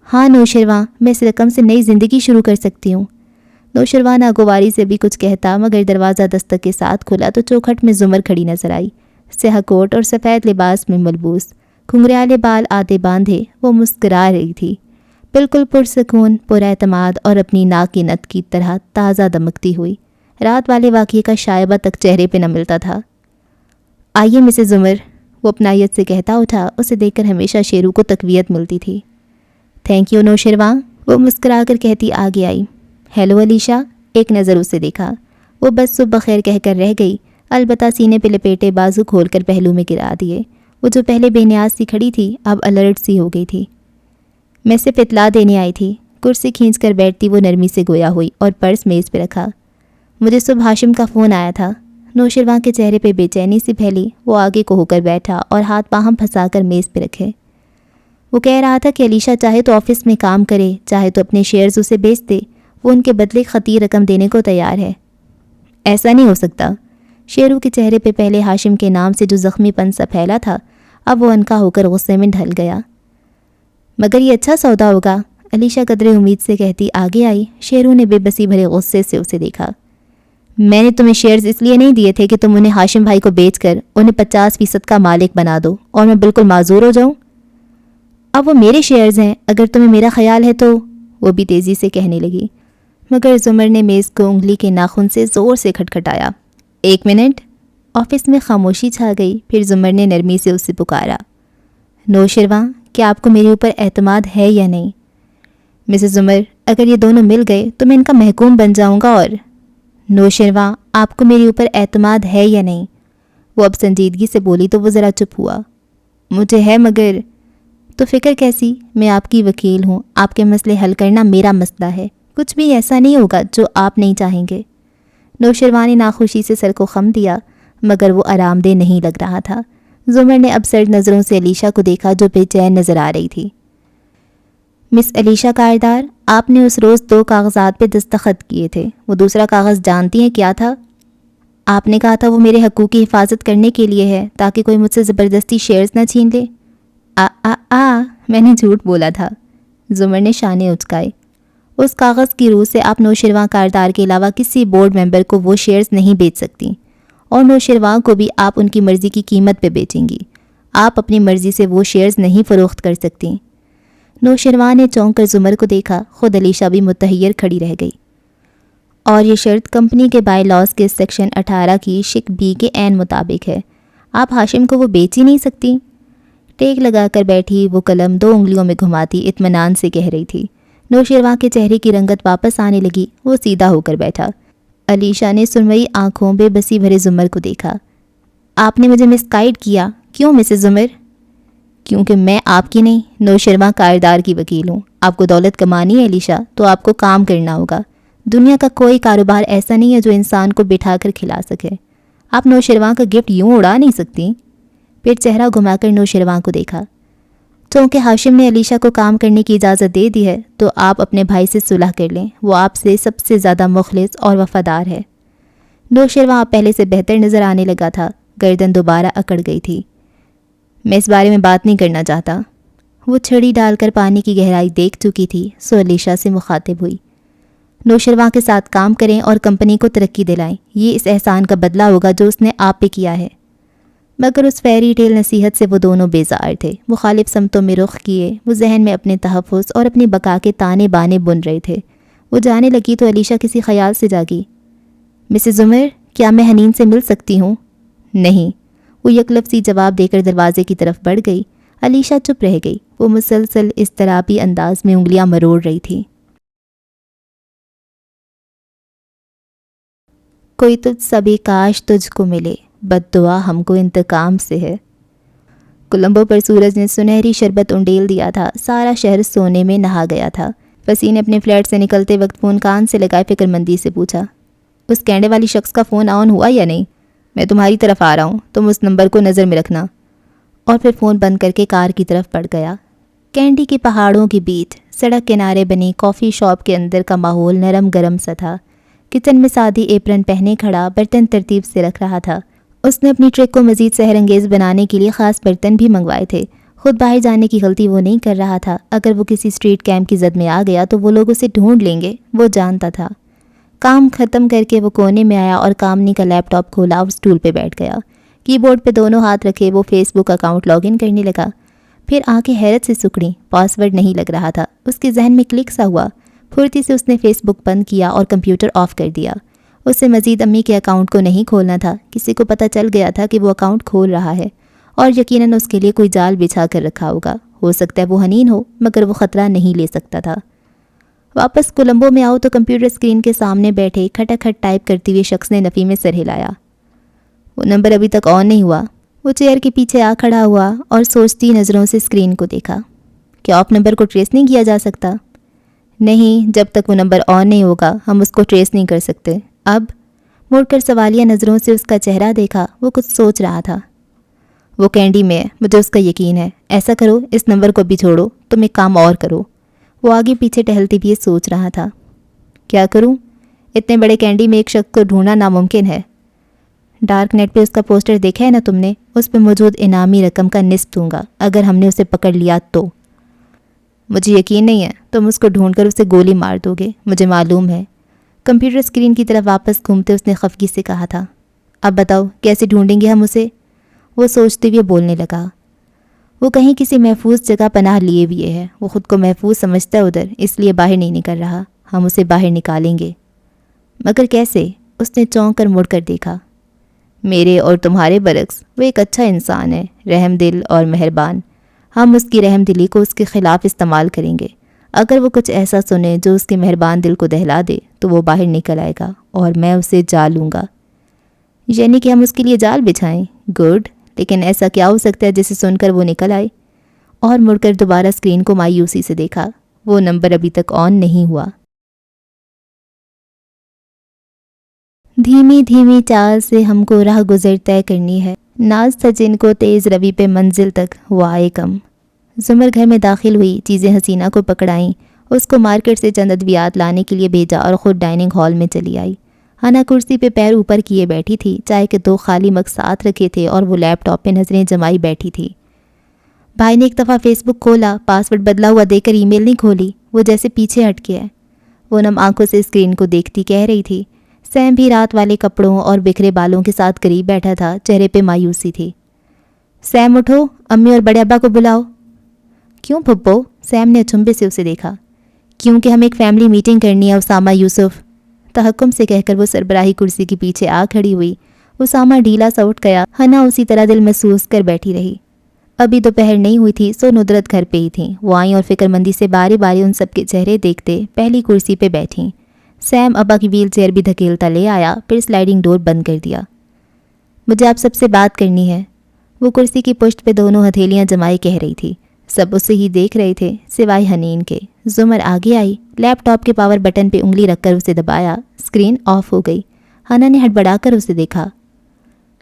ہاں نوشرواں، میں اس رقم سے نئی زندگی شروع کر سکتی ہوں۔ نوشرواں ناگواری سے بھی کچھ کہتا مگر دروازہ دستک کے ساتھ کھلا تو چوکھٹ میں زمر کھڑی نظر آئی۔ سیاہ کوٹ اور سفید لباس میں ملبوس، گھنگریالے بال آدھے باندھے، وہ مسکرا رہی تھی، بالکل پرسکون، پر اعتماد اور اپنی ناک کی نت کی طرح تازہ دمکتی ہوئی۔ رات والے واقعے کا شائبہ تک چہرے پہ نہ ملتا تھا۔ آئیے مسز زمر، وہ اپنائیت سے کہتا اٹھا۔ اسے دیکھ کر ہمیشہ شیرو کو تقویت ملتی تھی۔ تھینک یو نوشرواں، وہ مسکرا کر کہتی آگے آئی۔ ہیلو علیشا، ایک نظر اسے دیکھا۔ وہ بس صبح بخیر کہہ کر رہ گئی، البتہ سینے پہ لپیٹے بازو کھول کر پہلو میں گرا دیے۔ وہ جو پہلے بے نیاز سی کھڑی تھی اب الرٹ سی ہو گئی تھی۔ میں صرف اطلاع دینے آئی تھی۔ کرسی کھینچ کر بیٹھتی وہ نرمی سے گویا ہوئی اور پرس میز پہ رکھا۔ مجھے صبح ہاشم کا فون آیا تھا۔ نوشرواں کے چہرے پہ بے چینی سی پھیلی۔ وہ آگے کو ہو کر بیٹھا اور ہاتھ باہم پھنسا کر میز پہ رکھے۔ وہ کہہ رہا تھا کہ علیشا چاہے تو آفس میں کام کرے، چاہے تو اپنے شیئرز اسے بیچ دے، وہ ان کے بدلے خطیر رقم دینے کو تیار ہے۔ ایسا نہیں ہو سکتا۔ شیرو کے چہرے پہ پہلے ہاشم کے نام سے جو زخمی پن سا پھیلا تھا اب وہ انکا ہو کر غصے میں ڈھل گیا۔ مگر یہ اچھا سودا ہوگا، علیشا قدرے امید سے کہتی آگے آئی۔ شیرو نے بے بسی بھرے غصے سے اسے دیکھا۔ میں نے تمہیں شیئرز اس لیے نہیں دیے تھے کہ تم انہیں ہاشم بھائی کو بیچ کر انہیں 50% کا مالک بنا دو اور میں بالکل معذور ہو جاؤں۔ اب وہ میرے شیئرز ہیں، اگر تمہیں میرا خیال ہے تو، وہ بھی تیزی سے کہنے لگی۔ مگر زمر نے میز کو انگلی کے ناخن سے زور سے کھٹکھٹایا۔ 1 منٹ۔ آفس میں خاموشی چھا گئی، پھر زمر نے نرمی سے اسے پکارا۔ نوشرواں، کیا آپ کو میرے اوپر اعتماد ہے یا نہیں؟ مسز زمر، اگر یہ دونوں مل گئے تو میں ان کا محکوم بن جاؤں گا۔ اور نوشرواں، آپ کو میرے اوپر اعتماد ہے یا نہیں؟ وہ اب سنجیدگی سے بولی تو وہ ذرا چپ ہوا۔ مجھے ہے، مگر تو فکر کیسی؟ میں آپ کی وکیل ہوں، آپ کے مسئلے حل کرنا میرا مسئلہ ہے۔ کچھ بھی ایسا نہیں ہوگا جو آپ نہیں چاہیں گے۔ نوشروان نے ناخوشی سے سر کو خم دیا، مگر وہ آرام دہ نہیں لگ رہا تھا۔ زمر نے اب سرد نظروں سے علیشا کو دیکھا جو بے چین نظر آ رہی تھی۔ مس علیشا کاردار، آپ نے اس روز 2 کاغذات پہ دستخط کیے تھے، وہ دوسرا کاغذ جانتی ہیں کیا تھا؟ آپ نے کہا تھا وہ میرے حقوق کی حفاظت کرنے کے لیے ہے تاکہ کوئی مجھ سے زبردستی شیئرز نہ چھین لے۔ میں نے جھوٹ بولا تھا، زمر نے شانے اچکائے۔ اس کاغذ کی روح سے آپ نوشروان کاردار کے علاوہ کسی بورڈ ممبر کو وہ شیئرز نہیں بیچ سکتی، اور نوشروان کو بھی آپ ان کی مرضی کی قیمت پہ بیچیں گی۔ آپ اپنی مرضی سے وہ شیئرز نہیں فروخت کر سکتی۔ نوشروان نے چونک کر زمر کو دیکھا، خود علیشا بھی متحیر کھڑی رہ گئی۔ اور یہ شرط کمپنی کے بائی لاز کے سیکشن 18 کی شک بی کے عین مطابق ہے۔ آپ ہاشم کو وہ بیچ ہی نہیں سکتی۔ ٹیک لگا کر بیٹھی وہ قلم 2 انگلیوں میں گھماتی اطمینان سے کہہ رہی تھی۔ نوشروان کے چہرے کی رنگت واپس آنے لگی، وہ سیدھا ہو کر بیٹھا۔ علیشا نے سرمئی آنکھوں بے بسی بھرے زمر کو دیکھا۔ آپ نے مجھے مس گائیڈ کیا، کیوں مسز زمر؟ کیونکہ میں آپ کی نہیں، نوشروان کاردار کی وکیل ہوں۔ آپ کو دولت کمانی ہے علیشا، تو آپ کو کام کرنا ہوگا۔ دنیا کا کوئی کاروبار ایسا نہیں ہے جو انسان کو بٹھا کر کھلا سکے۔ آپ نوشروان کا گفٹ یوں اڑا نہیں سکتی۔ پھر چہرہ گھما کر نوشروان کو دیکھا۔ چونکہ ہاشم نے علیشا کو کام کرنے کی اجازت دے دی ہے تو آپ اپنے بھائی سے صلح کر لیں، وہ آپ سے سب سے زیادہ مخلص اور وفادار ہے۔ نوشروان پہلے سے بہتر نظر آنے لگا تھا، گردن دوبارہ اکڑ گئی تھی۔ میں اس بارے میں بات نہیں کرنا چاہتا۔ وہ چھڑی ڈال کر پانی کی گہرائی دیکھ چکی تھی، سو علیشا سے مخاطب ہوئی۔ نوشروان کے ساتھ کام کریں اور کمپنی کو ترقی دلائیں، یہ اس احسان کا بدلہ ہوگا جو اس نے آپ پہ کیا ہے۔ مگر اس فیری ٹیل نصیحت سے وہ دونوں بیزار تھے۔ مخالف سمتوں میں رخ کیے، وہ ذہن میں اپنے تحفظ اور اپنی بقا کے تانے بانے بن رہے تھے۔ وہ جانے لگی تو علیشا کسی خیال سے جاگی۔ مسز زمر، کیا میں حنین سے مل سکتی ہوں؟ نہیں، وہ یک لفظی جواب دے کر دروازے کی طرف بڑھ گئی۔ علیشا چپ رہ گئی، وہ مسلسل اضطرابی انداز میں انگلیاں مروڑ رہی تھی۔ کوئی تجھ سا بھی کاش تجھ کو ملے، بد دعا ہم کو انتقام سے ہے۔ کولمبو پر سورج نے سنہری شربت انڈیل دیا تھا، سارا شہر سونے میں نہا گیا تھا۔ فصیح نے اپنے فلیٹ سے نکلتے وقت فون کان سے لگائے فکر مندی سے پوچھا، اس کینڈے والی شخص کا فون آن ہوا یا نہیں؟ میں تمہاری طرف آ رہا ہوں، تم اس نمبر کو نظر میں رکھنا۔ اور پھر فون بند کر کے کار کی طرف بڑھ گیا۔ کینڈی کے پہاڑوں کے بیچ سڑک کنارے بنی کافی شاپ کے اندر کا ماحول نرم گرم سا تھا۔ کچن میں سادی ایپرن پہنے کھڑا برتن ترتیب سے رکھ رہا تھا۔ اس نے اپنی ٹرک کو مزید سحر انگیز بنانے کے لیے خاص برتن بھی منگوائے تھے۔ خود باہر جانے کی غلطی وہ نہیں کر رہا تھا، اگر وہ کسی اسٹریٹ کیمپ کی زد میں آ گیا تو وہ لوگ اسے ڈھونڈ لیں گے، وہ جانتا تھا۔ کام ختم کر کے وہ کونے میں آیا اور کامنی کا لیپ ٹاپ کھولا اور اسٹول پہ بیٹھ گیا۔ کی بورڈ پہ دونوں ہاتھ رکھے وہ Facebook account log in کرنے لگا۔ پھر آنکھیں حیرت سے سکڑیں، پاس ورڈ نہیں لگ رہا تھا۔ اس کے ذہن میں کلک سا ہوا، پھرتی سے اس نے فیس بک بند کیا اور کمپیوٹر آف کر دیا۔ اسے مزید امی کے اکاؤنٹ کو نہیں کھولنا تھا، کسی کو پتہ چل گیا تھا کہ وہ اکاؤنٹ کھول رہا ہے، اور یقیناً اس کے لیے کوئی جال بچھا کر رکھا ہوگا۔ ہو سکتا ہے وہ حنین ہو، مگر وہ خطرہ نہیں لے سکتا تھا۔ واپس کولمبو میں آؤ تو کمپیوٹر اسکرین کے سامنے بیٹھے کھٹا کھٹ ٹائپ کرتے ہوئے شخص نے نفی میں سر ہلایا۔ وہ نمبر ابھی تک آن نہیں ہوا۔ وہ چیئر کے پیچھے آ کھڑا ہوا اور سوچتی نظروں سے اسکرین کو دیکھا۔ کیا آپ نمبر کو ٹریس نہیں کیا جا سکتا؟ نہیں، جب تک وہ نمبر آن نہیں ہوگا ہم اس کو ٹریس نہیں کر سکتے۔ اب مڑ کر سوالیہ نظروں سے اس کا چہرہ دیکھا، وہ کچھ سوچ رہا تھا۔ وہ کینڈی میں ہے، مجھے اس کا یقین ہے۔ ایسا کرو، اس نمبر کو بھی چھوڑو، تم ایک کام اور کرو۔ وہ آگے پیچھے ٹہلتے ہوئے سوچ رہا تھا۔ کیا کروں؟ اتنے بڑے کینڈی میں ایک شخص کو ڈھونڈنا ناممکن ہے۔ ڈارک نیٹ پہ اس کا پوسٹر دیکھا ہے نا تم نے؟ اس پہ موجود انعامی رقم کا نصف دوں گا اگر ہم نے اسے پکڑ لیا تو۔ مجھے یقین نہیں ہے تم اس کو ڈھونڈ کر اسے گولی مار دو گے، مجھے معلوم ہے۔ کمپیوٹر اسکرین کی طرف واپس گھومتے اس نے خفگی سے کہا تھا۔ اب بتاؤ کیسے ڈھونڈیں گے ہم اسے؟ وہ سوچتے ہوئے بولنے لگا۔ وہ کہیں کسی محفوظ جگہ پناہ لیے ہوئے ہے، وہ خود کو محفوظ سمجھتا ہے ادھر، اس لیے باہر نہیں نکل رہا۔ ہم اسے باہر نکالیں گے۔ مگر کیسے؟ اس نے چونک کر مڑ کر دیکھا۔ میرے اور تمہارے برعکس وہ ایک اچھا انسان ہے، رحم دل اور مہربان۔ ہم اس کی رحم دلی کو اس کے خلاف استعمال کریں گے۔ اگر وہ کچھ ایسا سنے جو اس کے مہربان دل کو دہلا دے تو وہ باہر نکل آئے گا اور میں اسے جا لوں گا۔ یعنی کہ ہم اس کے لیے جال بچھائیں؟ گڈ، لیکن ایسا کیا ہو سکتا ہے جسے سن کر وہ نکل آئے؟ اور مڑ کر دوبارہ اسکرین کو مایوسی سے دیکھا۔ وہ نمبر ابھی تک آن نہیں ہوا۔ دھیمی دھیمی چال سے ہم کو راہ گزر طے کرنی ہے، ناز تھا جن کو تیز روی پہ منزل تک وہ آئے کم۔ زمر گھر میں داخل ہوئی، چیزیں حسینہ کو پکڑائیں، اس کو مارکیٹ سے چند ادویات لانے کے لیے بھیجا اور خود ڈائننگ ہال میں چلی آئی۔ ہنا کرسی پہ پیر اوپر کیے بیٹھی تھی، چائے کے 2 خالی مگ ساتھ رکھے تھے اور وہ لیپ ٹاپ پہ نظریں جمائی بیٹھی تھی۔ بھائی نے ایک دفعہ فیس بک کھولا، پاسورڈ بدلا ہوا دیکھ کر ای میل نہیں کھولی، وہ جیسے پیچھے ہٹ گیا ہے۔ وہ نم آنکھوں سے اسکرین کو دیکھتی کہہ رہی تھی۔ سیم بھی رات والے کپڑوں اور بکھرے بالوں کے ساتھ قریب بیٹھا تھا، چہرے پہ مایوسی تھی۔ سیم اٹھو، امی اور بڑے ابا کو بلاؤ۔ کیوں پھپھو؟ سیم نے اچنبے سے اسے دیکھا۔ کیونکہ ہمیں ایک فیملی میٹنگ کرنی ہے اسامہ یوسف، تحکم سے کہہ کر وہ سربراہی کرسی کے پیچھے آ کھڑی ہوئی۔ اسامہ ڈھیلا سا اٹھ گیا، ہنا اسی طرح دل محسوس کر بیٹھی رہی۔ ابھی دوپہر نہیں ہوئی تھی، سو ندرت گھر پہ ہی تھیں۔ وہ آئیں اور فکر مندی سے باری باری ان سب کے چہرے دیکھتے پہلی کرسی پہ بیٹھیں۔ سیم ابا کی ویل چیئر بھی دھکیلتا لے آیا، پھر سلائڈنگ ڈور بند کر دیا۔ مجھے آپ سب سے بات کرنی ہے، وہ کرسی کی پشت پہ دونوں ہتھیلیاں جمائے کہہ رہی تھی۔ سب اسے ہی دیکھ رہے تھے سوائے حنین کے۔ زمر آگے آئی، لیپ ٹاپ کے پاور بٹن پہ انگلی رکھ کر اسے دبایا، اسکرین آف ہو گئی۔ ہنا نے ہڑبڑا کر اسے دیکھا۔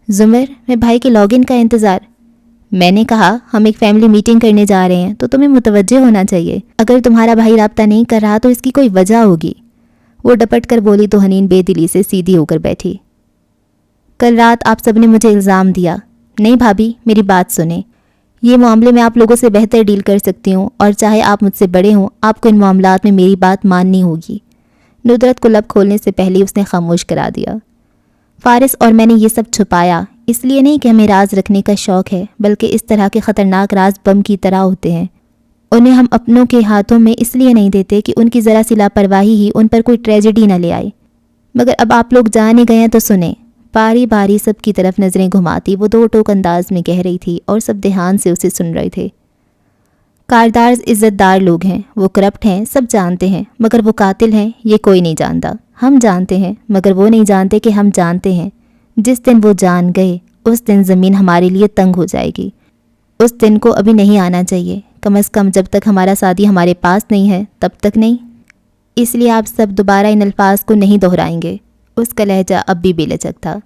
زمر، میں بھائی کے لاگ ان کا انتظار۔ میں نے کہا ہم ایک فیملی میٹنگ کرنے جا رہے ہیں تو تمہیں متوجہ ہونا چاہیے۔ اگر تمہارا بھائی رابطہ نہیں کر رہا تو اس کی کوئی وجہ ہوگی۔ وہ ڈپٹ کر بولی تو حنین بے دلی سے سیدھی ہو کر بیٹھی۔ کل رات آپ سب نے مجھے الزام دیا۔ نہیں بھابھی، میری بات سنیں، یہ معاملے میں آپ لوگوں سے بہتر ڈیل کر سکتی ہوں، اور چاہے آپ مجھ سے بڑے ہوں، آپ کو ان معاملات میں میری بات ماننی ہوگی۔ ندرت کو لب کھولنے سے پہلے اس نے خاموش کرا دیا۔ فارس اور میں نے یہ سب چھپایا اس لیے نہیں کہ ہمیں راز رکھنے کا شوق ہے، بلکہ اس طرح کے خطرناک راز بم کی طرح ہوتے ہیں۔ انہیں ہم اپنوں کے ہاتھوں میں اس لیے نہیں دیتے کہ ان کی ذرا سی لاپرواہی ہی ان پر کوئی ٹریجڈی نہ لے آئے۔ مگر اب آپ لوگ جانے گئے ہیں تو سنیں۔ باری باری سب کی طرف نظریں گھماتی وہ 2 ٹوک انداز میں کہہ رہی تھی، اور سب دھیان سے اسے سن رہے تھے۔ کاردار عزت دار لوگ ہیں، وہ کرپٹ ہیں، سب جانتے ہیں، مگر وہ قاتل ہیں یہ کوئی نہیں جانتا۔ ہم جانتے ہیں، مگر وہ نہیں جانتے کہ ہم جانتے ہیں۔ جس دن وہ جان گئے اس دن زمین ہمارے لیے تنگ ہو جائے گی۔ اس دن کو ابھی نہیں آنا چاہیے، کم از کم جب تک ہمارا ساتھی ہمارے پاس نہیں ہے تب تک نہیں۔ اس لیے آپ سب دوبارہ ان الفاظ کو نہیں دہرائیں گے۔ اس کا لہجہ اب بھی بے لچک تھا۔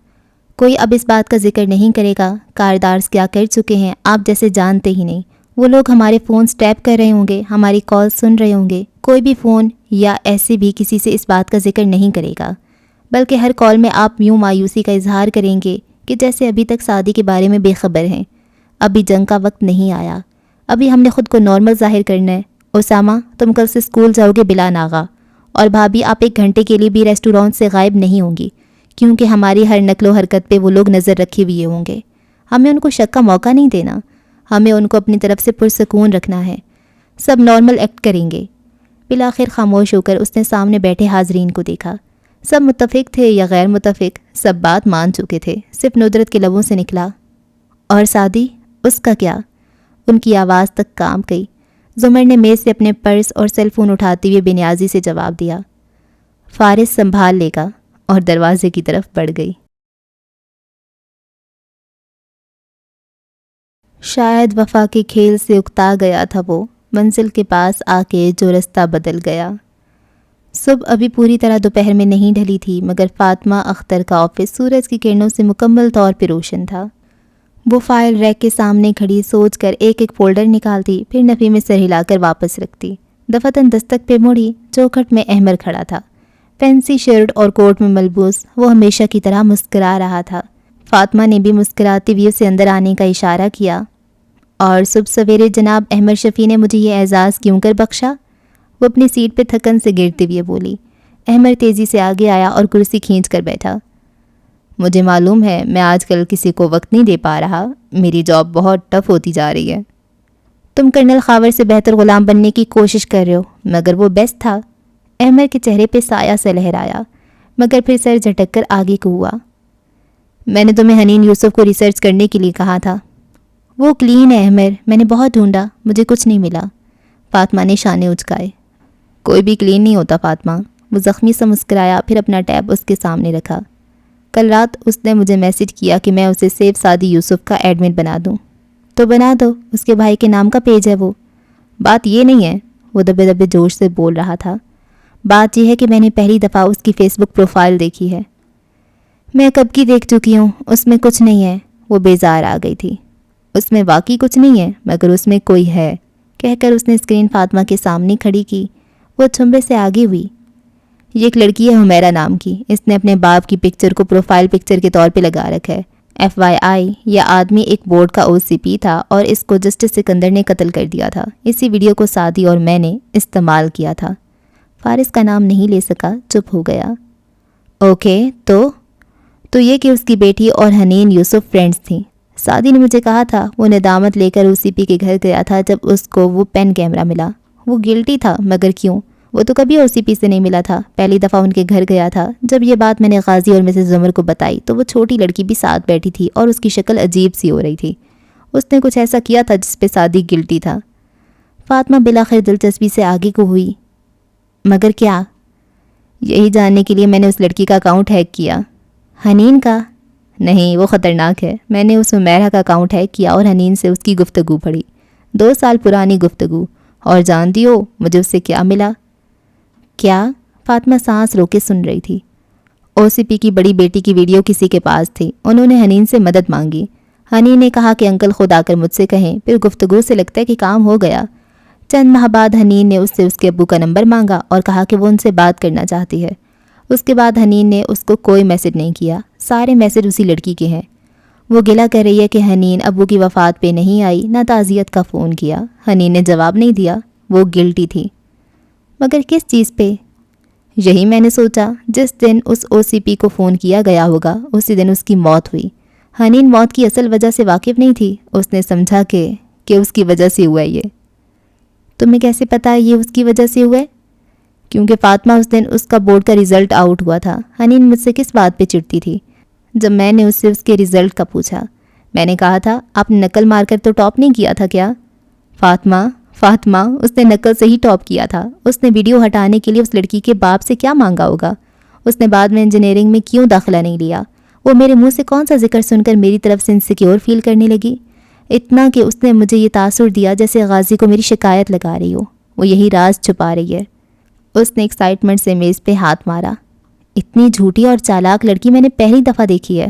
کوئی اب اس بات کا ذکر نہیں کرے گا کاردارز کیا کر چکے ہیں، آپ جیسے جانتے ہی نہیں۔ وہ لوگ ہمارے فونز ٹیپ کر رہے ہوں گے، ہماری کال سن رہے ہوں گے، کوئی بھی فون یا ایسے بھی کسی سے اس بات کا ذکر نہیں کرے گا، بلکہ ہر کال میں آپ یوں مایوسی کا اظہار کریں گے کہ جیسے ابھی تک شادی کے بارے میں بے خبر ہیں۔ ابھی جنگ کا وقت نہیں آیا، ابھی ہم نے خود کو نارمل ظاہر کرنا ہے۔ اسامہ، تم کل سے اسکول جاؤ گے بلا ناغہ، اور بھابھی آپ 1 گھنٹے کے لیے بھی ریسٹورانٹ سے غائب نہیں ہوں گی، کیونکہ ہماری ہر نقل و حرکت پہ وہ لوگ نظر رکھے ہوئے ہوں گے۔ ہمیں ان کو شک کا موقع نہیں دینا، ہمیں ان کو اپنی طرف سے پرسکون رکھنا ہے۔ سب نارمل ایکٹ کریں گے۔ بالآخر خاموش ہو کر اس نے سامنے بیٹھے حاضرین کو دیکھا۔ سب متفق تھے یا غیر متفق، سب بات مان چکے تھے، صرف ندرت کے لبوں سے نکلا، اور سعدی، اس کا کیا؟ ان کی آواز تک کام گئی۔ زمر نے میز سے اپنے پرس اور سیل فون اٹھاتے ہوئے بے نیازی سے جواب دیا، فارس سنبھال لے گا، اور دروازے کی طرف بڑھ گئی۔ شاید وفا کے کھیل سے اکتا گیا تھا وہ، منزل کے پاس آ کے جو رستہ بدل گیا۔ صبح ابھی پوری طرح دوپہر میں نہیں ڈھلی تھی، مگر فاطمہ اختر کا آفس سورج کی کرنوں سے مکمل طور پہ روشن تھا۔ وہ فائل ریک کے سامنے کھڑی سوچ کر ایک ایک فولڈر نکالتی، پھر نفی میں سر ہلا کر واپس رکھتی۔ دفتن دستک پہ مڑی، چوکھٹ میں احمر کھڑا تھا، فینسی شرٹ اور کوٹ میں ملبوس۔ وہ ہمیشہ کی طرح مسکرا رہا تھا۔ فاطمہ نے بھی مسکراتی ہوئے اسے اندر آنے کا اشارہ کیا۔ اور صبح سویرے جناب احمد شفیع نے مجھے یہ اعزاز کیوں کر بخشا؟ وہ اپنی سیٹ پہ تھکن سے گرتے ہوئے بولی۔ احمد تیزی سے آگے آیا اور کرسی کھینچ کر بیٹھا۔ مجھے معلوم ہے میں آج کل کسی کو وقت نہیں دے پا رہا، میری جاب بہت ٹف ہوتی جا رہی ہے۔ تم کرنل خاور سے بہتر غلام بننے کی کوشش کر رہے ہو، مگر وہ بیسٹ تھا۔ احمد کے چہرے پہ سایہ سے لہرایا، مگر پھر سر جھٹک کر آگے کو ہوا۔ میں نے تمہیں حنین یوسف کو ریسرچ کرنے کے لیے کہا تھا۔ وہ کلین ہے احمد، میں نے بہت ڈھونڈا، مجھے کچھ نہیں ملا۔ فاطمہ نے شانے اچکائے۔ کوئی بھی کلین نہیں ہوتا فاطمہ۔ وہ زخمی سا مسکرایا، پھر اپنا ٹیب اس کے سامنے رکھا۔ کل رات اس نے مجھے میسج کیا کہ میں اسے سیف سعدی یوسف کا ایڈمن بنا دوں، تو بنا دو، اس کے بھائی کے نام کا پیج ہے وہ۔ بات یہ نہیں ہے، وہ دبے دبے جوش سے بول رہا تھا۔ بات یہ ہے کہ میں نے پہلی دفعہ اس کی فیس بک پروفائل دیکھی ہے۔ میں کب کی دیکھ چکی ہوں، اس میں کچھ نہیں ہے۔ وہ بیزار آ گئی تھی۔ اس میں واقعی کچھ نہیں ہے، مگر اس میں کوئی ہے، کہہ کر اس نے اسکرین فاطمہ کے سامنے کھڑی کی۔ وہ چھمبے سے آگے ہوئی۔ یہ ایک لڑکی ہے حمیرہ نام کی، اس نے اپنے باپ کی پکچر کو پروفائل پکچر کے طور پہ لگا رکھا ہے۔ FYI یہ آدمی ایک بورڈ کا OCP تھا اور اس کو جسٹس سکندر نے قتل کر دیا تھا۔ اسی ویڈیو کو سعدی اور میں نے استعمال کیا تھا۔ فارس کا نام نہیں لے سکا، چپ ہو گیا۔ اوکے تو یہ کہ اس کی بیٹی اور حنین یوسف فرینڈز تھیں۔ سعدی نے مجھے کہا تھا وہ ندامت لے کر OCP کے گھر گیا تھا جب اس کو وہ پین کیمرہ ملا۔ وہ گلٹی تھا، مگر کیوں؟ وہ تو کبھی OCP سے نہیں ملا تھا، پہلی دفعہ ان کے گھر گیا تھا۔ جب یہ بات میں نے غازی اور مسز عمر کو بتائی تو وہ چھوٹی لڑکی بھی ساتھ بیٹھی تھی اور اس کی شکل عجیب سی ہو رہی تھی۔ اس نے کچھ ایسا کیا تھا جس پہ سعدی گلٹی تھا۔ فاطمہ بلاخر دلچسپی سے آگے کو ہوئی۔ مگر کیا؟ یہی جاننے کے لیے میں نے اس لڑکی کا اکاؤنٹ ہیک کیا۔ حنین کا؟ نہیں، وہ خطرناک ہے۔ میں نے اس حمیرہ کا اکاؤنٹ ہیک کیا اور حنین سے اس کی گفتگو پڑھی، 2 سال پرانی گفتگو، اور جانتی ہو مجھے اس سے کیا ملا؟ کیا؟ فاطمہ سانس رو کے سن رہی تھی۔ OCP کی بڑی بیٹی کی ویڈیو کسی کے پاس تھی، انہوں نے حنین سے مدد مانگی۔ حنین نے کہا کہ انکل خود آ کر مجھ سے کہیں، پھر گفتگو سے لگتا ہے کہ کام ہو گیا۔ چند ماہ بعد حنین نے اس سے اس کے ابو کا نمبر مانگا اور کہا کہ وہ ان سے بات کرنا چاہتی ہے۔ اس کے بعد حنین نے اس کو کوئی میسج نہیں کیا، سارے میسج اسی لڑکی کے ہیں۔ وہ گلہ کر رہی ہے کہ حنین ابو کی وفات پہ نہیں آئی، نہ تعزیت کا فون کیا۔ حنین نے جواب نہیں دیا، وہ گلٹی تھی۔ مگر کس چیز پہ؟ یہی میں نے سوچا، جس دن اس OCP کو فون کیا گیا ہوگا اسی دن اس کی موت ہوئی۔ حنین موت کی اصل وجہ سے واقف نہیں تھی، اس نے سمجھا کہ اس کی وجہ سے ہوا ہے یہ۔ تمہیں کیسے پتا یہ اس کی وجہ سے ہوا ہے؟ کیونکہ فاطمہ اس دن اس کا بورڈ کا رزلٹ آؤٹ ہوا تھا۔ حنین مجھ سے کس بات پہ چڑتی تھی؟ جب میں نے اس سے اس کے رزلٹ کا پوچھا، میں نے کہا تھا آپ نے نقل مار کر تو ٹاپ نہیں کیا تھا کیا؟ فاطمہ اس نے نقل سے ہی ٹاپ کیا تھا۔ اس نے ویڈیو ہٹانے کے لیے اس لڑکی کے باپ سے کیا مانگا ہوگا؟ اس نے بعد میں انجینئرنگ میں کیوں داخلہ نہیں لیا؟ وہ میرے منہ سے کون سا ذکر سن کر میری طرف سے انسیکیور فیل کرنے لگی؟ اتنا کہ اس نے مجھے یہ تاثر دیا جیسے غازی کو میری شکایت لگا رہی ہو، وہ یہی راز چھپا رہی ہے۔ اس نے ایکسائٹمنٹ سے میز پہ ہاتھ مارا۔ اتنی جھوٹی اور چالاک لڑکی میں نے پہلی دفعہ دیکھی ہے۔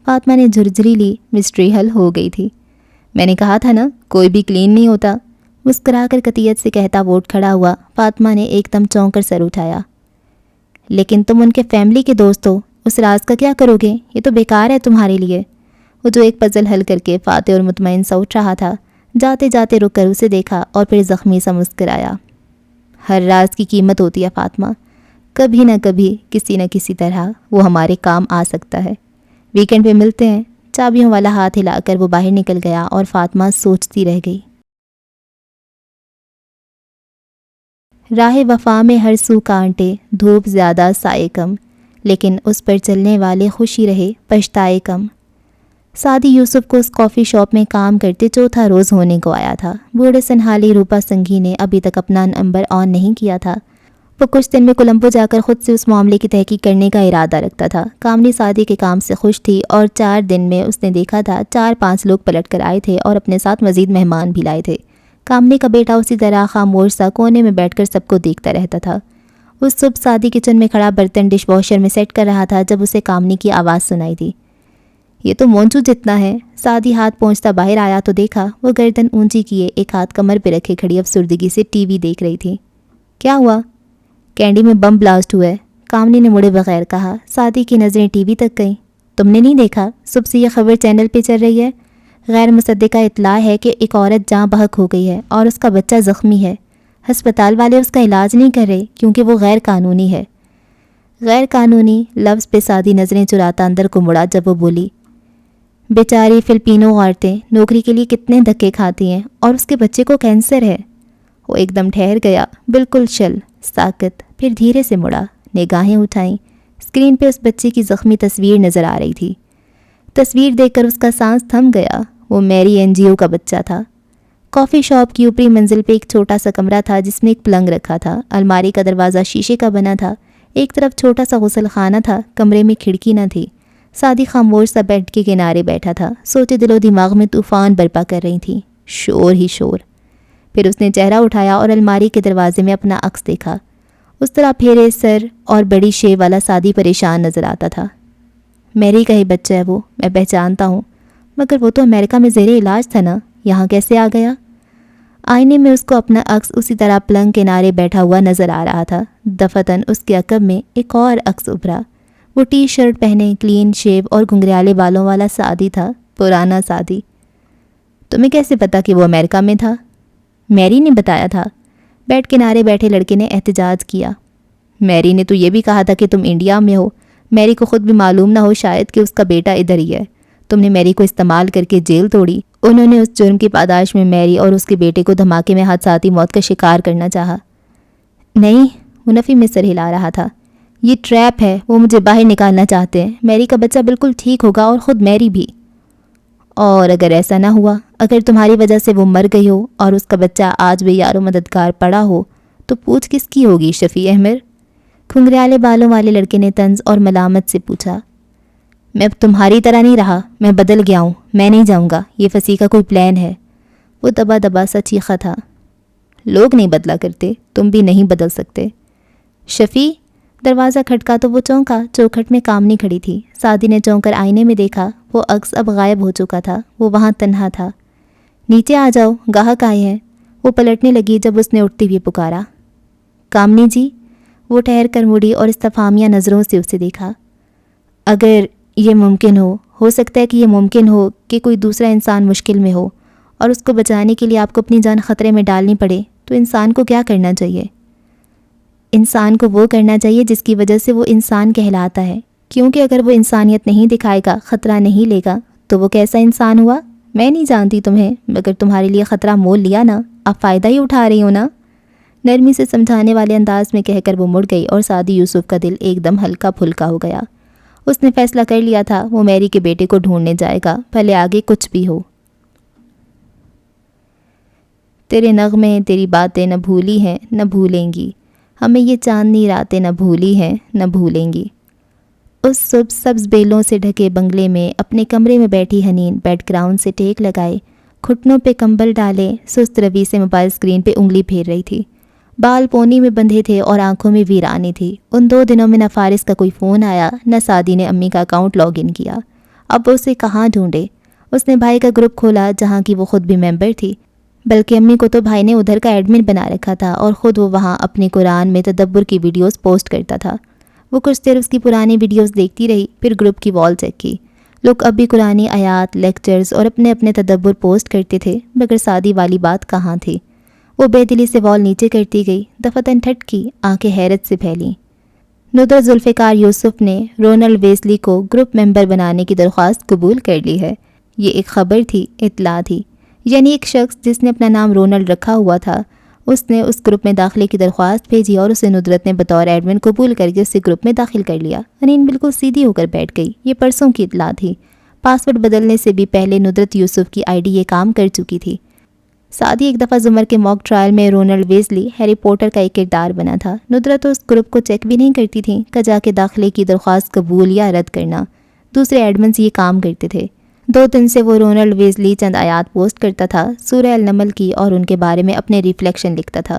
فاطمہ نے جھرجھری لی، مسٹری حل ہو گئی تھی۔ میں نے کہا تھا نا، کوئی بھی کلین نہیں ہوتا، مسکرا کر قطعیت سے کہتا وہ اٹھ کھڑا ہوا۔ فاطمہ نے ایک دم چونک کر سر اٹھایا۔ لیکن تم ان کے فیملی کے دوست ہو، اس راز کا کیا کرو گے؟ یہ تو بیکار ہے تمہارے لیے۔ وہ جو ایک پزل حل کر کے فاتح اور مطمئن سا اٹھ رہا تھا، جاتے جاتے رک کر اسے دیکھا اور پھر زخمی سا مسکرایا۔ ہر راز کی قیمت ہوتی ہے فاطمہ، کبھی نہ کبھی کسی نہ کسی طرح وہ ہمارے کام آ سکتا ہے۔ ویکنڈ پہ ملتے ہیں۔ چابیوں والا ہاتھ ہلا کر وہ باہر نکل گیا اور فاطمہ سوچتی رہ گئی۔ راہ وفا میں ہر سو کانٹے، دھوپ زیادہ سائے کم، لیکن اس پر چلنے والے خوشی رہے پچھتائے کم۔ سعدی یوسف کو اس کافی شاپ میں کام کرتے 4تھا روز ہونے کو آیا تھا۔ بوڑھے سنہالی روپا سنگھی نے ابھی تک اپنا نمبر آن نہیں کیا تھا۔ وہ کچھ دن میں کولمبو جا کر خود سے اس معاملے کی تحقیق کرنے کا ارادہ رکھتا تھا۔ کامنی سعدی کے کام سے خوش تھی اور 4 دن میں اس نے دیکھا تھا 4-5 لوگ پلٹ کر آئے تھے اور اپنے ساتھ مزید مہمان بھی لائے تھے۔ کامنی کا بیٹا اسی طرح خاموش سا کونے میں بیٹھ کر سب کو دیکھتا رہتا تھا۔ اس صبح سعدی کچن میں کھڑا برتن ڈش واشر میں سیٹ کر رہا تھا جب اسے کامنی کی آواز سنائی دی۔ یہ تو مونچو جتنا ہے۔ سعدی ہاتھ پہنچتا باہر آیا تو دیکھا وہ گردن اونچی کیے ایک ہاتھ کمر پہ رکھے کھڑی افسردگی سے ٹی وی دیکھ رہی تھی۔ کیا ہوا؟ کینڈی میں بم بلاسٹ ہوا ہے، کامنی نے مڑے بغیر کہا۔ سعدی کی نظریں ٹی وی تک گئیں۔ تم نے نہیں دیکھا؟ صبح سے یہ خبر چینل پہ چل رہی ہے۔ غیر مصدقہ اطلاع ہے کہ ایک عورت جاں بحق ہو گئی ہے اور اس کا بچہ زخمی ہے۔ ہسپتال والے اس کا علاج نہیں کر رہے کیونکہ وہ غیر قانونی ہے۔ غیر قانونی لفظ پہ سعدی نظریں چراتا اندر کو مڑا جب وہ بولی، بیچاری فلپینو عورتیں نوکری کے لیے کتنے دھکے کھاتی ہیں اور اس کے بچے کو کینسر ہے۔ وہ ایک دم ٹھہر گیا، بالکل شل، ساکت، پھر دھیرے سے مڑا، نگاہیں اٹھائیں۔ اسکرین پہ اس بچے کی زخمی تصویر نظر آ رہی تھی۔ تصویر دیکھ کر اس کا سانس تھم گیا۔ وہ میری NGO کا بچہ تھا۔ کافی شاپ کی اوپری منزل پہ ایک چھوٹا سا کمرہ تھا جس میں ایک پلنگ رکھا تھا۔ الماری کا دروازہ شیشے کا بنا تھا۔ ایک طرف چھوٹا سا غسل خانہ تھا، کمرے میں کھڑکی نہ تھی۔ سعدی خاموش سا بیڈ کے کنارے بیٹھا تھا، سوچے دل و دماغ میں طوفان برپا کر رہی تھی، شور ہی شور۔ پھر اس نے چہرہ اٹھایا اور الماری کے دروازے میں اپنا عکس دیکھا۔ اس طرح پھیرے سر اور بڑی شیو والا سعدی پریشان نظر آتا تھا۔ میری کا ہی بچہ ہے وہ، میں پہچانتا ہوں، مگر وہ تو امریکہ میں زیر علاج تھا نا، یہاں کیسے آ گیا؟ آئینے میں اس کو اپنا عکس اسی طرح پلنگ کنارے بیٹھا ہوا نظر آ رہا تھا۔ دفتن اس کے عقب میں ایک اور عکس ابھرا۔ وہ ٹی شرٹ پہنے، کلین شیو اور گھنگریالے بالوں والا سعدی تھا، پرانا سعدی۔ تمہیں کیسے پتا کہ وہ امریکہ میں تھا؟ میری نے بتایا تھا، بیڈ کنارے بیٹھے لڑکے نے احتجاج کیا۔ میری نے تو یہ بھی کہا تھا کہ تم انڈیا میں ہو، میری کو خود بھی معلوم نہ ہو شاید کہ اس کا بیٹا ادھر ہی ہے۔ تم نے میری کو استعمال کر کے جیل توڑی۔ انہوں نے اس جرم کی پاداش میں میری اور اس کے بیٹے کو دھماکے میں حادثاتی موت کا شکار کرنا چاہا۔ نہیں، منفی میں سر ہلا رہا تھا، یہ ٹریپ ہے، وہ مجھے باہر نکالنا چاہتے ہیں۔ میری کا بچہ بالکل ٹھیک ہوگا اور خود میری بھی۔ اور اگر ایسا نہ ہوا، اگر تمہاری وجہ سے وہ مر گئی ہو اور اس کا بچہ آج بھی یار و مددگار پڑا ہو، تو پوچھ کس کی ہوگی شفیع احمد؟ کھنگریالے بالوں والے لڑکے نے طنز اور ملامت سے پوچھا۔ میں اب تمہاری طرح نہیں رہا، میں بدل گیا ہوں، میں نہیں جاؤں گا، یہ فصیح کا کوئی پلان ہے۔ وہ دبا دبا سا چیخا تھا۔ لوگ نہیں بدلا کرتے، تم بھی نہیں بدل سکتے۔ شفیع، دروازہ کھٹکا تو وہ چونکا، چوکھٹ میں کامنی کھڑی تھی۔ سعدی نے چونک کر آئینے میں دیکھا، وہ عکس اب غائب ہو چکا تھا، وہ وہاں تنہا تھا۔ نیچے آ جاؤ، گاہک آئے ہیں۔ وہ پلٹنے لگی جب اس نے اٹھتے ہوئے پکارا، کامنی جی۔ وہ ٹھہر کر مڑی اور استفہامیہ نظروں سے اسے دیکھا۔ اگر یہ ممکن ہو سکتا ہے کہ یہ ممکن ہو کہ کوئی دوسرا انسان مشکل میں ہو اور اس کو بچانے کے لیے آپ کو اپنی جان خطرے میں ڈالنی پڑے، تو انسان کو کیا کرنا چاہیے؟ انسان کو وہ کرنا چاہیے جس کی وجہ سے وہ انسان کہلاتا ہے، کیونکہ اگر وہ انسانیت نہیں دکھائے گا، خطرہ نہیں لے گا، تو وہ کیسا انسان ہوا؟ میں نہیں جانتی تمہیں، مگر تمہارے لیے خطرہ مول لیا نا، آپ فائدہ ہی اٹھا رہی ہو نا۔ نرمی سے سمجھانے والے انداز میں کہہ کر وہ مڑ گئی اور سعدی یوسف کا دل ایک دم ہلکا پھلکا ہو گیا۔ اس نے فیصلہ کر لیا تھا، وہ میری کے بیٹے کو ڈھونڈنے جائے گا، بھلے آگے کچھ بھی ہو۔ تیرے نغمے، تیری باتیں نہ بھولی ہیں نہ بھولیں گی، ہمیں یہ چاندنی راتیں نہ بھولی ہیں نہ بھولیں گی۔ اس صبح سبز بیلوں سے ڈھکے بنگلے میں اپنے کمرے میں بیٹھی حنین بیڈ گراؤنڈ سے ٹیک لگائے، گھٹنوں پہ کمبل ڈالے، سست روی سے موبائل اسکرین پہ انگلی پھیر رہی تھی۔ بال پونی میں بندھے تھے اور آنکھوں میں ویرانی تھی۔ ان 2 دنوں میں نہ فارس کا کوئی فون آیا، نہ سعدی نے امی کا اکاؤنٹ لاگ ان کیا۔ اب وہ اسے کہاں ڈھونڈے؟ اس نے بھائی کا گروپ کھولا جہاں کی وہ خود بھی ممبر تھی، بلکہ امی کو تو بھائی نے ادھر کا ایڈمن بنا رکھا تھا اور خود وہ وہاں اپنے قرآن میں تدبر کی ویڈیوز پوسٹ کرتا تھا۔ وہ کچھ دیر اس کی پرانی ویڈیوز دیکھتی رہی، پھر گروپ کی وال چیک کی۔ لوگ اب بھی قرآنی آیات، لیکچرز اور اپنے اپنے تدبر پوسٹ کرتے تھے، مگر سعدی والی بات کہاں تھی؟ وہ بے دلی سے وال نیچے کرتی گئی، دفتن ٹھٹکی، آنکھیں حیرت سے پھیلیں۔ ندرت ذوالفقار یوسف نے رونلڈ ویزلی کو گروپ ممبر بنانے کی درخواست قبول کر لی ہے۔ یہ ایک خبر تھی، اطلاع تھی، یعنی ایک شخص جس نے اپنا نام رونلڈ رکھا ہوا تھا، اس نے اس گروپ میں داخلے کی درخواست بھیجی اور اسے ندرت نے بطور ایڈمن قبول کر کے اسے گروپ میں داخل کر لیا۔ انین بالکل سیدھی ہو کر بیٹھ گئی۔ یہ پرسوں کی اطلاع تھی۔ پاسورڈ بدلنے سے بھی پہلے ندرت یوسف کی آئی ڈی یہ کام کر چکی تھی۔ سعدی ایک دفعہ زمر کے موک ٹرائل میں رونلڈ ویزلی ہیری پوٹر کا ایک کردار بنا تھا۔ ندرت اس گروپ کو چیک بھی نہیں کرتی تھی کہ جا کے داخلے کی درخواست قبول یا رد کرنا، دوسرے ایڈمنز یہ کام کرتے تھے۔ 2 دن سے وہ رونلڈ ویزلی چند آیات پوسٹ کرتا تھا، سورہ النمل کی، اور ان کے بارے میں اپنے ریفلیکشن لکھتا تھا۔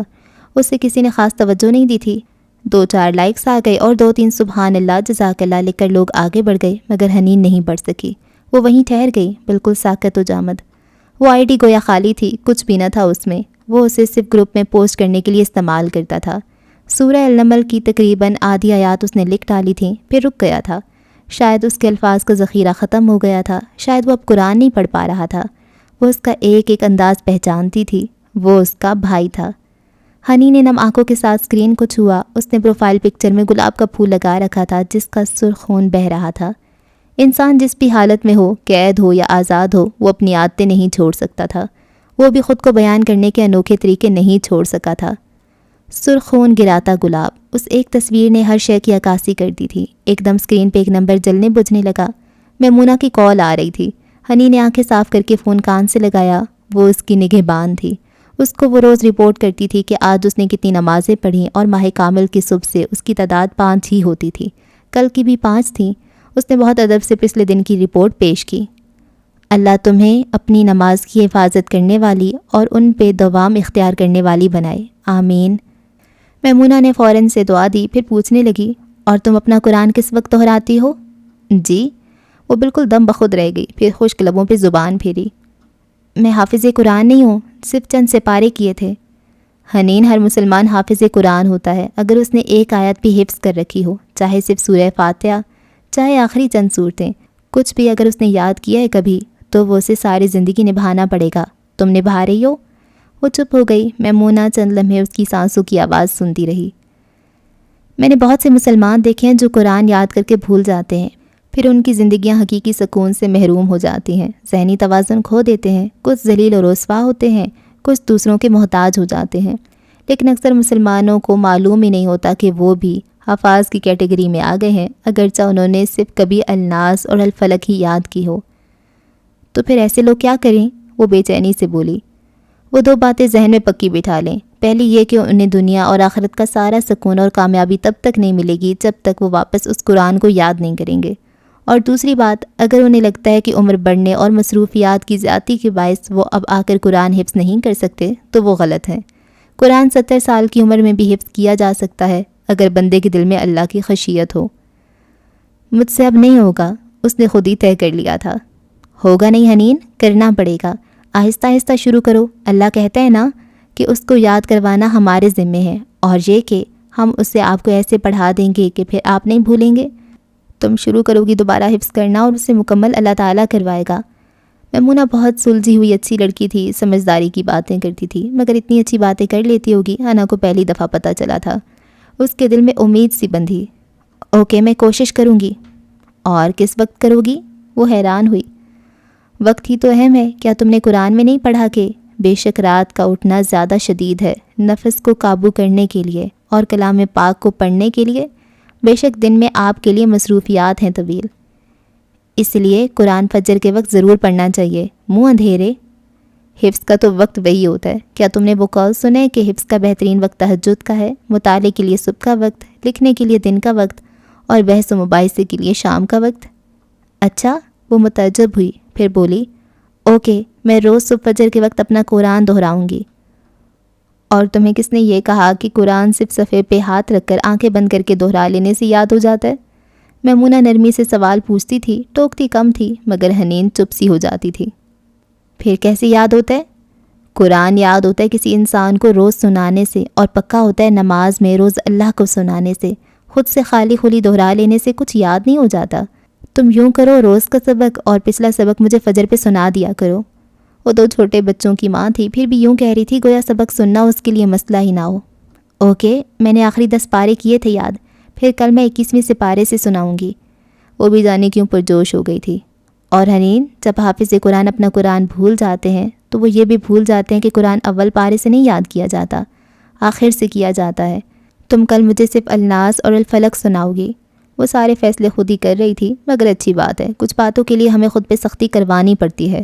اسے کسی نے خاص توجہ نہیں دی تھی۔ 2-4 لائکس آ گئے اور 2-3 سبحان اللہ جزاک اللہ لکھ کر لوگ آگے بڑھ گئے، مگر حنین نہیں بڑھ سکی۔ وہ وہیں ٹھہر گئی، بالکل ساکت و جامد۔ وہ آئی ڈی گویا خالی تھی، کچھ بھی نہ تھا اس میں۔ وہ اسے صرف گروپ میں پوسٹ کرنے کے لیے استعمال کرتا تھا۔ سورہ النمل کی تقریباً آدھی آیات اس نے لکھ ڈالی تھیں، پھر رک گیا تھا۔ شاید اس کے الفاظ کا ذخیرہ ختم ہو گیا تھا، شاید وہ اب قرآن نہیں پڑھ پا رہا تھا۔ وہ اس کا ایک ایک انداز پہچانتی تھی، وہ اس کا بھائی تھا۔ ہنی نے نم آنکھوں کے ساتھ اسکرین کو چھوا۔ اس نے پروفائل پکچر میں گلاب کا پھول لگا رکھا تھا جس کا سرخ خون بہہ رہا تھا۔ انسان جس بھی حالت میں ہو، قید ہو یا آزاد ہو، وہ اپنی عادتیں نہیں چھوڑ سکتا تھا۔ وہ بھی خود کو بیان کرنے کے انوکھے طریقے نہیں چھوڑ سکا تھا۔ سرخ خون گراتا گلاب، اس ایک تصویر نے ہر شے کی عکاسی کر دی تھی۔ ایک دم اسکرین پہ ایک نمبر جلنے بجھنے لگا۔ میمونہ کی کال آ رہی تھی۔ ہنی نے آنکھیں صاف کر کے فون کان سے لگایا۔ وہ اس کی نگہبان تھی۔ اس کو وہ روز رپورٹ کرتی تھی کہ آج اس نے کتنی نمازیں پڑھیں، اور ماہ کامل کی صبح سے اس کی تعداد 5 ہی ہوتی تھی، کل کی بھی 5 تھیں۔ اس نے بہت ادب سے پچھلے دن کی رپورٹ پیش کی۔ اللہ تمہیں اپنی نماز کی حفاظت کرنے والی اور ان پہ دوام اختیار کرنے والی بنائے، آمین۔ میمونہ نے فوراً سے دعا دی، پھر پوچھنے لگی، اور تم اپنا قرآن کس وقت دہراتی ہو؟ جی، وہ بالکل دم بخود رہ گئی، پھر خشک لبوں پہ زبان پھیری۔ میں حافظ قرآن نہیں ہوں، صرف چند سپارے کیے تھے۔ حنین، ہر مسلمان حافظ قرآن ہوتا ہے اگر اس نے ایک آیت بھی حفظ کر رکھی ہو، چاہے صرف سورہ فاتحہ، چاہے آخری چند صورتیں، کچھ بھی اگر اس نے یاد کیا ہے کبھی تو وہ اسے ساری زندگی نبھانا پڑے گا۔ تم نبھا رہی ہو؟ وہ چپ ہو گئی۔ میمونہ چند لمحے اس کی سانسوں کی آواز سنتی رہی۔ میں نے بہت سے مسلمان دیکھے ہیں جو قرآن یاد کر کے بھول جاتے ہیں، پھر ان کی زندگیاں حقیقی سکون سے محروم ہو جاتی ہیں، ذہنی توازن کھو دیتے ہیں، کچھ ذلیل و رسوا ہوتے ہیں، کچھ دوسروں کے محتاج ہو جاتے ہیں۔ لیکن اکثر مسلمانوں کو معلوم ہی نہیں ہوتا کہ وہ بھی حفاظ کی کیٹیگری میں آ گئے ہیں، اگرچہ انہوں نے صرف کبھی الناس اور الفلق ہی یاد کی ہو۔ تو پھر ایسے لوگ کیا کریں؟ وہ بے چینی سے بولی۔ وہ 2 باتیں ذہن میں پکی بٹھا لیں۔ پہلی یہ کہ انہیں دنیا اور آخرت کا سارا سکون اور کامیابی تب تک نہیں ملے گی جب تک وہ واپس اس قرآن کو یاد نہیں کریں گے، اور دوسری بات، اگر انہیں لگتا ہے کہ عمر بڑھنے اور مصروفیات کی زیادتی کے باعث وہ اب آ کر قرآن حفظ نہیں کر سکتے تو وہ غلط ہیں۔ قرآن 70 سال کی عمر میں بھی حفظ کیا جا سکتا ہے اگر بندے کے دل میں اللہ کی خشیت ہو۔ مجھ سے اب نہیں ہوگا، اس نے خود ہی طے کر لیا تھا۔ ہوگا نہیں حنین، کرنا پڑے گا، آہستہ آہستہ شروع کرو۔ اللہ کہتا ہے نا کہ اس کو یاد کروانا ہمارے ذمے ہے، اور یہ کہ ہم اسے آپ کو ایسے پڑھا دیں گے کہ پھر آپ نہیں بھولیں گے۔ تم شروع کرو گی دوبارہ حفظ کرنا اور اسے مکمل اللہ تعالیٰ کروائے گا۔ میمونہ بہت سلجھی ہوئی اچھی لڑکی تھی، سمجھداری کی باتیں کرتی تھی، مگر اتنی اچھی باتیں کر لیتی ہوگی حنا کو پہلی دفعہ پتہ چلا تھا۔ اس کے دل میں امید سی بندھی۔ اوکے، میں کوشش کروں گی۔ اور کس وقت کرو گی؟ وہ حیران ہوئی۔ وقت ہی تو اہم ہے، کیا تم نے قرآن میں نہیں پڑھا کہ بے شک رات کا اٹھنا زیادہ شدید ہے نفس کو قابو کرنے کے لیے اور کلام پاک کو پڑھنے کے لیے، بے شک دن میں آپ کے لیے مصروفیات ہیں طویل، اس لیے قرآن فجر کے وقت ضرور پڑھنا چاہیے، منہ اندھیرے۔ حفظ کا تو وقت وہی ہوتا ہے، کیا تم نے وہ قول سنے کہ حفظ کا بہترین وقت تہجد کا ہے، مطالعے کے لیے صبح کا وقت، لکھنے کے لیے دن کا وقت اور بحث و مباحثے کے لیے شام کا وقت؟ اچھا، وہ متعجب ہوئی، پھر بولی، اوکے، میں روز صبح فجر کے وقت اپنا قرآن دہراؤں گی۔ اور تمہیں کس نے یہ کہا کہ قرآن صرف صفحے پہ ہاتھ رکھ کر آنکھیں بند کر کے دہرا لینے سے یاد ہو جاتا ہے؟ میمونہ نرمی سے سوال پوچھتی تھی، ٹوکتی کم تھی، مگر حنین چپ سی ہو جاتی تھی۔ پھر کیسے یاد ہوتا ہے؟ قرآن یاد ہوتا ہے کسی انسان کو روز سنانے سے، اور پکا ہوتا ہے نماز میں روز اللہ کو سنانے سے۔ خود سے خالی خلی دہرا لینے سے کچھ یاد نہیں ہو جاتا۔ تم یوں کرو، روز کا سبق اور پچھلا سبق مجھے فجر پہ سنا دیا کرو۔ وہ 2 چھوٹے بچوں کی ماں تھی، پھر بھی یوں کہہ رہی تھی گویا سبق سننا اس کے لیے مسئلہ ہی نہ ہو۔ اوکے، میں نے آخری 10 پارے کیے تھے یاد، پھر کل میں 21ویں سپارے سے سناؤں گی۔ وہ بھی جانے کیوں پرجوش ہو گئی تھی۔ اور حنین، جب حافظ قرآن اپنا قرآن بھول جاتے ہیں تو وہ یہ بھی بھول جاتے ہیں کہ قرآن اول پارے سے نہیں یاد کیا جاتا، آخر سے کیا جاتا ہے۔ تم کل مجھے صرف الناس اور الفلق سناؤ گی۔ وہ سارے فیصلے خود ہی کر رہی تھی، مگر اچھی بات ہے، کچھ باتوں کے لیے ہمیں خود پہ سختی کروانی پڑتی ہے۔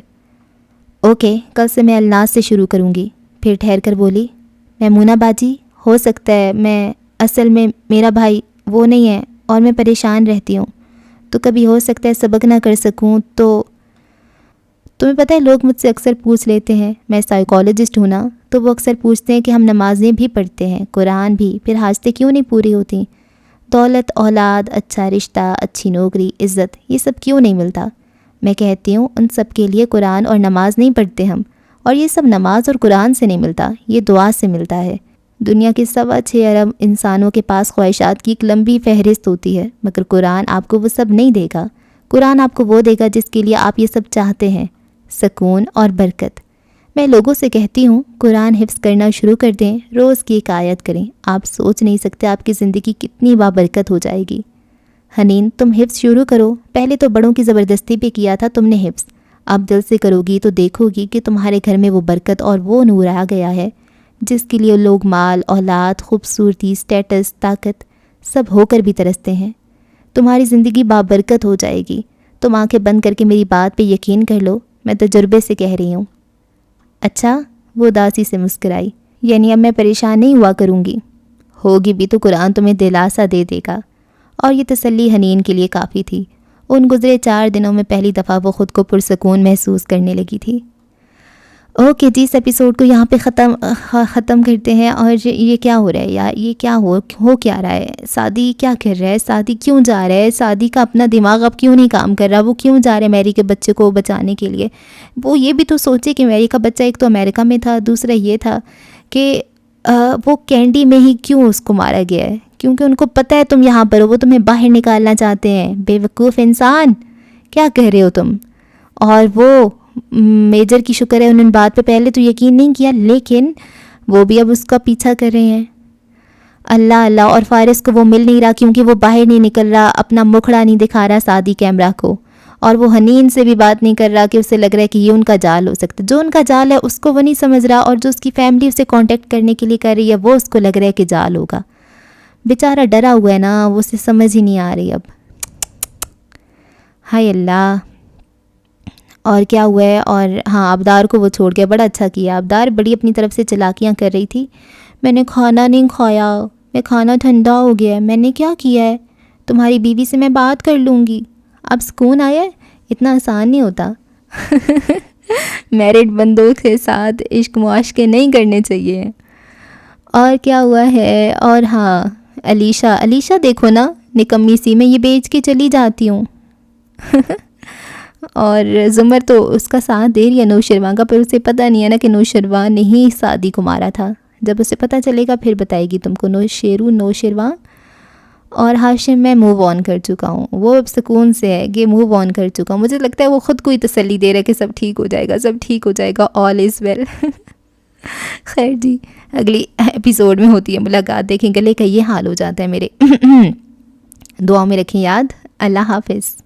اوکے، کل سے میں الناس سے شروع کروں گی۔ پھر ٹھہر کر بولی، میمونہ باجی، ہو سکتا ہے اصل میں میرا بھائی وہ نہیں ہے اور میں پریشان رہتی ہوں، تو کبھی ہو سکتا ہے سبق نہ کر سکوں۔ تو تمہیں پتہ ہے لوگ مجھ سے اکثر پوچھ لیتے ہیں، میں سائیکالوجسٹ ہوں نا، تو وہ اکثر پوچھتے ہیں کہ ہم نمازیں بھی پڑھتے ہیں، قرآن بھی، پھر حاجتیں کیوں نہیں پوری ہوتی؟ دولت، اولاد، اچھا رشتہ، اچھی نوکری، عزت، یہ سب کیوں نہیں ملتا؟ میں کہتی ہوں ان سب کے لیے قرآن اور نماز نہیں پڑھتے ہم، اور یہ سب نماز اور قرآن سے نہیں ملتا، یہ دعا سے ملتا ہے۔ دنیا کے 6.25 ارب انسانوں کے پاس خواہشات کی ایک لمبی فہرست ہوتی ہے، مگر قرآن آپ کو وہ سب نہیں دے گا۔ قرآن آپ کو وہ دے گا جس کے لیے آپ یہ سب چاہتے ہیں، سکون اور برکت۔ میں لوگوں سے کہتی ہوں قرآن حفظ کرنا شروع کر دیں، روز کی 1 آیت کریں، آپ سوچ نہیں سکتے آپ کی زندگی کتنی بابرکت ہو جائے گی۔ حنین، تم حفظ شروع کرو، پہلے تو بڑوں کی زبردستی پہ کیا تھا تم نے حفظ، اب دل سے کرو گی تو دیکھو گی کہ تمہارے گھر میں وہ برکت اور وہ نور آ گیا ہے جس کے لیے لوگ مال، اولاد، خوبصورتی، سٹیٹس، طاقت سب ہو کر بھی ترستے ہیں۔ تمہاری زندگی بابرکت ہو جائے گی۔ تم آنکھیں بند کر کے میری بات پہ یقین کر لو، میں تجربے سے کہہ رہی ہوں۔ اچھا، وہ اداسی سے مسکرائی، یعنی اب میں پریشان نہیں ہوا کروں گی؟ ہوگی بھی تو قرآن تمہیں دلاسا دے دے گا۔ اور یہ تسلی حنین کے لیے کافی تھی۔ ان گزرے 4 دنوں میں پہلی دفعہ وہ خود کو پرسکون محسوس کرنے لگی تھی۔ اوکے جی، اس ایپیسوڈ کو یہاں پہ ختم کرتے ہیں. اور یہ کیا ہو رہا ہے یار، یہ کیا ہو کیا رہا ہے؟ سعدی کیا کر رہا ہے؟ سعدی کیوں جا رہا ہے؟ سعدی کا اپنا دماغ اب کیوں نہیں کام کر رہا؟ وہ کیوں جا رہا ہے میری کے بچے کو بچانے کے لیے؟ وہ یہ بھی تو سوچے کہ میری کا بچہ ایک تو امریکہ میں تھا، دوسرا یہ تھا کہ وہ کینڈی میں ہی کیوں اس کو مارا گیا ہے، کیونکہ ان کو پتہ ہے تم یہاں پر ہو، وہ تمہیں باہر نکالنا چاہتے ہیں. بے وقوف انسان، کیا کہہ رہے ہو تم؟ اور وہ میجر کی شکر ہے انہوں نے بات پہ پہلے تو یقین نہیں کیا، لیکن وہ بھی اب اس کا پیچھا کر رہے ہیں. اللہ اللہ. اور فارس کو وہ مل نہیں رہا کیونکہ وہ باہر نہیں نکل رہا، اپنا مکھڑا نہیں دکھا رہا سعدی کیمرہ کو، اور وہ حنین سے بھی بات نہیں کر رہا کہ اسے لگ رہا ہے کہ یہ ان کا جال ہو سکتا ہے. جو ان کا جال ہے اس کو وہ نہیں سمجھ رہا، اور جو اس کی فیملی اسے کانٹیکٹ کرنے کے لیے کر رہی ہے وہ اس کو لگ رہا ہے کہ جال ہوگا. بیچارہ ڈرا ہوا ہے نا، وہ اسے سمجھ ہی نہیں آ رہی اب. ہائے اللہ. اور کیا ہوا ہے؟ اور ہاں، ابدار کو وہ چھوڑ گیا. بڑا اچھا کیا. ابدار بڑی اپنی طرف سے چلاکیاں کر رہی تھی. میں نے کھانا نہیں کھایا، میں کھانا ٹھنڈا ہو گیا ہے. میں نے کیا کیا ہے؟ تمہاری بیوی سے میں بات کر لوں گی. اب سکون آیا ہے؟ اتنا آسان نہیں ہوتا. میرڈ بندوں کے ساتھ عشق معاشقے نہیں کرنے چاہیے. اور کیا ہوا ہے؟ اور ہاں، علیشہ دیکھو نا، نکمی سی، میں یہ بیچ کے چلی جاتی ہوں. اور زمر تو اس کا ساتھ دے رہی ہے نوشرواں کا، پر اسے پتہ نہیں ہے نا کہ نوشرواں نے ہی سعدی کو مارا تھا. جب اسے پتہ چلے گا پھر بتائے گی تم کو. نوشرواں. اور ہاشم میں موو آن کر چکا ہوں، وہ اب سکون سے ہے کہ موو آن کر چکا ہوں. مجھے لگتا ہے وہ خود کو ہی تسلی دے رہا ہے کہ سب ٹھیک ہو جائے گا، سب ٹھیک ہو جائے گا، آل از ویل. خیر جی، اگلی ایپیسوڈ میں ہوتی ہے ملاقات. دیکھیں گلے کا یہ حال ہو جاتا ہے میرے. دعا میں رکھیں یاد. اللہ حافظ.